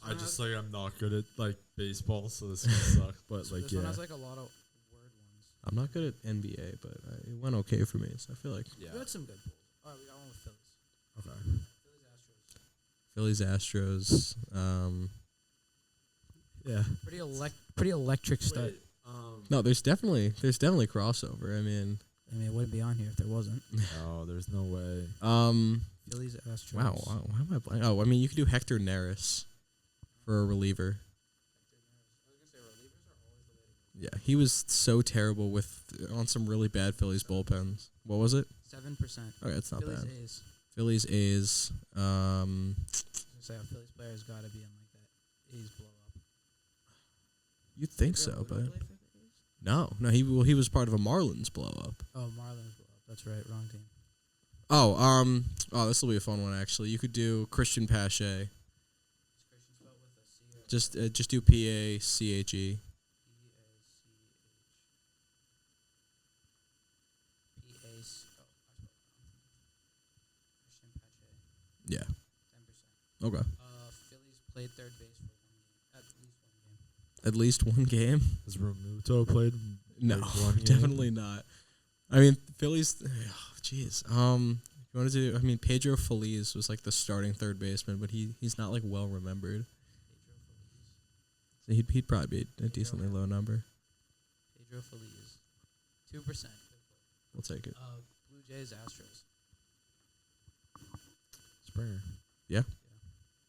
Speaker 3: I just like I'm not good at like baseball, so this is gonna suck. But
Speaker 1: So
Speaker 3: like
Speaker 1: this
Speaker 3: yeah,
Speaker 1: one has like a lot of word ones.
Speaker 2: I'm not good at NBA, but it went okay for me. So I feel like
Speaker 3: yeah.
Speaker 1: We had some good pulls. All right, we got one with Phillies.
Speaker 3: Okay.
Speaker 1: Phillies Astros.
Speaker 2: Phillies Astros.
Speaker 3: Yeah.
Speaker 1: Pretty electric start.
Speaker 3: Wait,
Speaker 2: No, there's definitely crossover. I mean,
Speaker 1: it wouldn't be on here if there wasn't.
Speaker 3: no, there's no way.
Speaker 1: Phillies Astros.
Speaker 2: wow, why am I blank? Oh, I mean, you could do Hector Neris for a reliever. Yeah, he was so terrible on some really bad Phillies bullpens. What was it?
Speaker 1: 7%.
Speaker 2: Okay, it's not
Speaker 1: Phillies
Speaker 2: bad.
Speaker 1: A's.
Speaker 2: Phillies A's.
Speaker 1: I was gonna say a Phillies player's got to be in like that A's blow up.
Speaker 2: You'd think so, but no. He was part of a Marlins blow up.
Speaker 1: Oh, Marlins blow up. That's right. Wrong team.
Speaker 2: Oh, this will be a fun one actually. You could do Christian Pache. Just do Pache. Yeah.
Speaker 1: 10%.
Speaker 2: Okay.
Speaker 1: Phillies played third base for 1 game.
Speaker 2: At least one game.
Speaker 3: Has Romuto played?
Speaker 2: No,
Speaker 3: like, one game?
Speaker 2: definitely not. I mean, Phillies. Jeez. You wanted to? I mean, Pedro Feliz was like the starting third baseman, but he's not like well remembered. So he'd probably be a decently low number.
Speaker 1: Pedro Feliz. 2%.
Speaker 2: We'll take it.
Speaker 1: Blue Jays Astros.
Speaker 3: Springer.
Speaker 2: Yeah.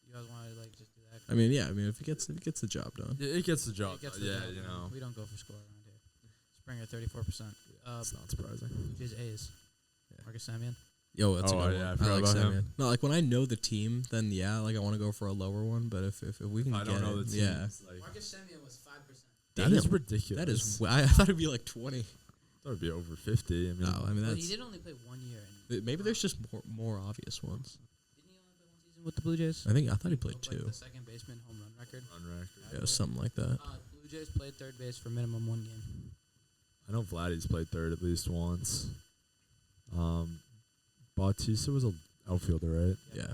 Speaker 1: You guys want to like just do that?
Speaker 2: I mean, yeah. I mean, if it gets the job done.
Speaker 3: It gets the job.
Speaker 1: It gets the
Speaker 3: yeah,
Speaker 1: job
Speaker 3: you
Speaker 1: done.
Speaker 3: know.
Speaker 1: We don't go for score around here. Springer 34%.
Speaker 3: It's not surprising.
Speaker 1: Blue Jays A's.
Speaker 2: Yeah.
Speaker 1: Marcus Semien.
Speaker 2: Yo, that's a
Speaker 3: Oh,
Speaker 2: good
Speaker 3: yeah, I
Speaker 2: one.
Speaker 3: forgot
Speaker 2: like
Speaker 3: about him.
Speaker 2: Semien. No, like when I know the team, then yeah, like I want to go for a lower one. But if we can
Speaker 3: I
Speaker 2: get
Speaker 3: don't know
Speaker 2: it,
Speaker 3: the team.
Speaker 2: yeah,
Speaker 3: Like,
Speaker 1: Marcus Semien was 5%.
Speaker 3: that is
Speaker 2: Damn.
Speaker 3: ridiculous.
Speaker 2: that is. I thought it'd be like 20.
Speaker 3: That would be over 50. I mean,
Speaker 2: No, I mean
Speaker 1: Well, he
Speaker 2: that's
Speaker 1: did only play 1 year. And
Speaker 2: maybe there's just more obvious ones.
Speaker 1: didn't he only play 1 season with the Blue Jays?
Speaker 2: I thought he played
Speaker 1: Like
Speaker 2: two.
Speaker 1: the second baseman home run record.
Speaker 3: on record.
Speaker 2: Yeah, it was something like that.
Speaker 1: Blue Jays played third base for minimum 1 game.
Speaker 3: I know Vladdy's played third at least once. Bautista was an outfielder, right?
Speaker 2: Yeah.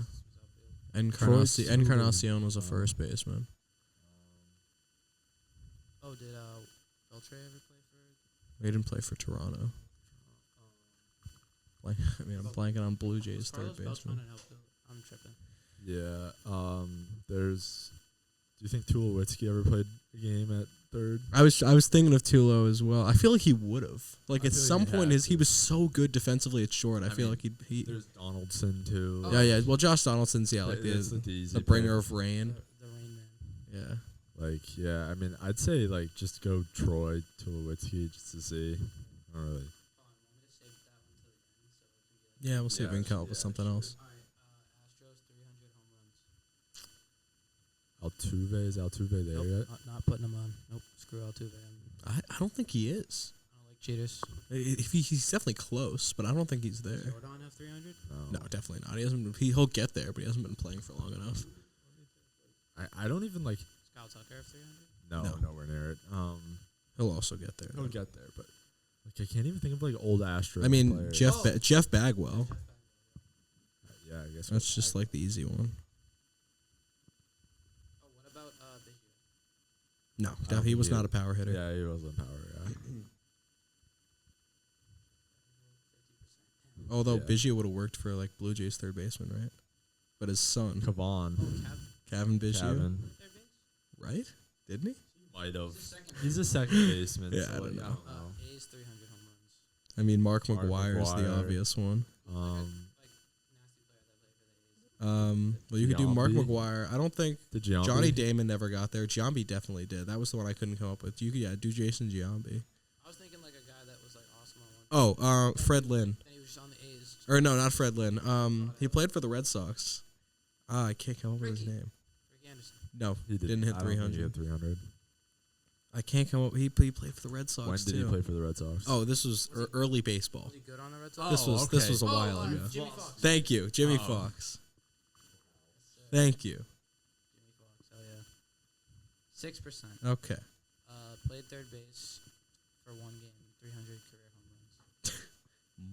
Speaker 3: Troy
Speaker 2: Encarnacion was a
Speaker 3: Seaver.
Speaker 2: first baseman.
Speaker 1: Oh, did Beltre ever play for?
Speaker 2: He didn't play for Toronto. Like, I mean, I'm blanking on Blue Jays third baseman.
Speaker 1: I'm tripping.
Speaker 3: Yeah. There's. Do you think Tulowitzki ever played a game at third?
Speaker 2: I was thinking of Tulo as well. I feel like he would have. Like
Speaker 3: I
Speaker 2: at
Speaker 3: feel like
Speaker 2: some
Speaker 3: he
Speaker 2: point,
Speaker 3: had
Speaker 2: he
Speaker 3: to.
Speaker 2: was so good defensively at short. I feel
Speaker 3: mean,
Speaker 2: like he.
Speaker 3: There's Donaldson too.
Speaker 2: Yeah. Well, Josh Donaldson's like
Speaker 3: It's
Speaker 2: the
Speaker 3: easy
Speaker 2: bringer
Speaker 3: pick.
Speaker 2: of rain.
Speaker 1: The Rain Man.
Speaker 2: Yeah.
Speaker 3: Like, yeah, I mean, I'd say like just go Troy Tulowitzki just to see. I don't really.
Speaker 2: Yeah, we'll see if we can come up with something else.
Speaker 1: Astros 300 home runs.
Speaker 3: Altuve, is Altuve there yet?
Speaker 1: Not putting him on. Nope. Screw Altuve.
Speaker 2: I don't think he is.
Speaker 1: I don't like cheaters.
Speaker 2: He's definitely close, but I don't think he's there.
Speaker 1: Jordan have 300?
Speaker 2: No, definitely not. He hasn't. He'll get there, but he hasn't been playing for long enough.
Speaker 3: I don't even like.
Speaker 1: Kyle Tucker have 300?
Speaker 3: No, nowhere near it.
Speaker 2: He'll also get there.
Speaker 3: He'll get there, but like I can't even think of like old Astros.
Speaker 2: I mean,
Speaker 3: players.
Speaker 2: Jeff Bagwell.
Speaker 3: Yeah, I guess
Speaker 2: That's just like the easy one.
Speaker 1: Oh, what about Biggio?
Speaker 2: No,
Speaker 3: I don't
Speaker 2: he
Speaker 3: think
Speaker 2: was
Speaker 3: he-
Speaker 2: not a power hitter.
Speaker 3: Yeah, he wasn't power. Yeah.
Speaker 2: Although
Speaker 3: Yeah.
Speaker 2: Biggio would have worked for like Blue Jays third baseman, right? But his son,
Speaker 3: Cavan,
Speaker 2: Kevin Biggio,
Speaker 3: Kevin,
Speaker 1: Third base?
Speaker 2: right? Didn't he?
Speaker 3: might have.
Speaker 1: He's a second.
Speaker 3: He's a second baseman.
Speaker 2: Yeah,
Speaker 3: so
Speaker 2: I don't
Speaker 3: like,
Speaker 2: know.
Speaker 1: A's 300 home runs.
Speaker 2: I mean, Mark
Speaker 3: Mark
Speaker 2: McGuire is the
Speaker 3: McGuire.
Speaker 2: obvious one.
Speaker 1: Like, nasty player that played for the A's.
Speaker 2: Well, you could do Mark
Speaker 3: Giambi.
Speaker 2: McGuire. I don't think
Speaker 3: Did Giambi?
Speaker 2: Johnny Damon never got there. Giambi definitely did. That was the one I couldn't come up with. You could do Jason Giambi.
Speaker 1: I was thinking like a guy that was like awesome on one.
Speaker 2: Oh, Fred Lynn.
Speaker 1: And he was just on the A's.
Speaker 2: Or no, not Fred Lynn. He played for the Red Sox. I can't come up with his
Speaker 1: Ricky.
Speaker 2: name.
Speaker 1: Ricky Anderson.
Speaker 2: No,
Speaker 3: He
Speaker 2: didn't hit
Speaker 3: I don't think he
Speaker 2: 300.
Speaker 3: hit 300.
Speaker 2: I can't come up. He played for the Red Sox
Speaker 3: When
Speaker 2: too.
Speaker 3: did he play for the Red Sox?
Speaker 2: Oh, this was early baseball.
Speaker 1: Was he good on the Red Sox?
Speaker 2: This was a while
Speaker 1: Oh,
Speaker 2: ago.
Speaker 1: Jimmy Fox.
Speaker 2: Thank you, Jimmy
Speaker 3: Oh.
Speaker 2: Fox. Thank you.
Speaker 1: Jimmy Fox. Oh yeah. 6%.
Speaker 2: Okay.
Speaker 1: Played third base for one game. 300 career home runs.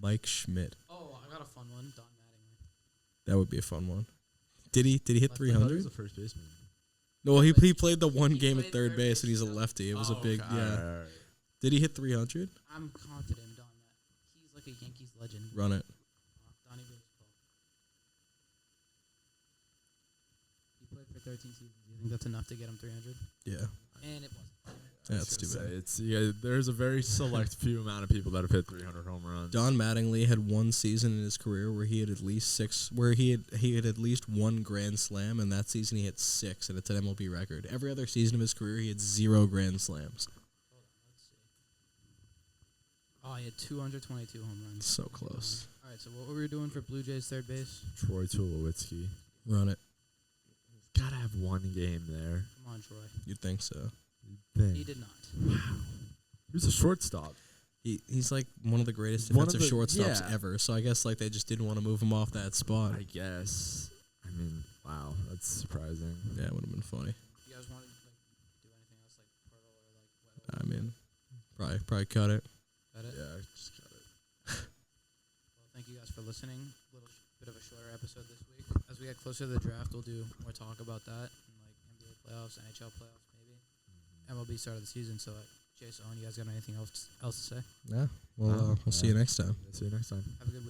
Speaker 2: Mike Schmidt.
Speaker 1: Oh, I got a fun one. Don Mattingly.
Speaker 2: That would be a fun one. Did he hit
Speaker 1: Lefty.
Speaker 3: I thought he
Speaker 2: 300?
Speaker 3: was the first baseman.
Speaker 2: No, well, he played the one
Speaker 1: He
Speaker 2: game at
Speaker 1: played
Speaker 2: third
Speaker 1: third
Speaker 2: base, and
Speaker 1: base,
Speaker 2: he's a
Speaker 1: so-
Speaker 2: lefty. It was a big,
Speaker 3: Okay.
Speaker 2: yeah.
Speaker 3: All right.
Speaker 2: Did he hit 300?
Speaker 1: I'm confident Don Matt. He's like a Yankees legend.
Speaker 2: Run it.
Speaker 1: Donnie Baseball. He played for 13 seasons. Do you think that's enough to get him 300?
Speaker 2: Yeah.
Speaker 1: And it wasn't.
Speaker 2: That's too bad.
Speaker 3: It's there's a very select few amount of people that have hit 300 home runs.
Speaker 2: Don Mattingly had one season in his career where he had at least he had at least one grand slam, and that season he hit 6, and it's an MLB record. Every other season of his career, he had 0 grand slams.
Speaker 1: Hold on, let's see. Oh, he had 222 home runs.
Speaker 2: So close.
Speaker 1: All right, so what were we doing for Blue Jays third base?
Speaker 3: Troy Tulowitzki.
Speaker 2: Run it.
Speaker 3: Gotta have one game there.
Speaker 1: Come on, Troy.
Speaker 2: You'd think so.
Speaker 1: He did not.
Speaker 3: He was a shortstop.
Speaker 2: He's like one of the greatest
Speaker 3: One of
Speaker 2: defensive
Speaker 3: the-
Speaker 2: shortstops
Speaker 3: yeah.
Speaker 2: ever. So I guess like they just didn't want to move him off that spot.
Speaker 3: I guess. I mean, wow, that's surprising.
Speaker 2: Yeah, it would have been funny.
Speaker 1: You guys want to do anything else like Portal or like Weddle?
Speaker 2: I mean, probably cut it.
Speaker 1: Got it?
Speaker 3: Yeah, I just got it.
Speaker 1: Well, thank you guys for listening. A little bit of a shorter episode this week. As we get closer to the draft, we'll do more talk about that and like NBA playoffs, NHL playoffs, maybe. MLB start of the season. So, Chase, Owen, you guys got anything else to say?
Speaker 2: Yeah. Well, we'll see you next time.
Speaker 3: See you next time.
Speaker 1: Have a good week.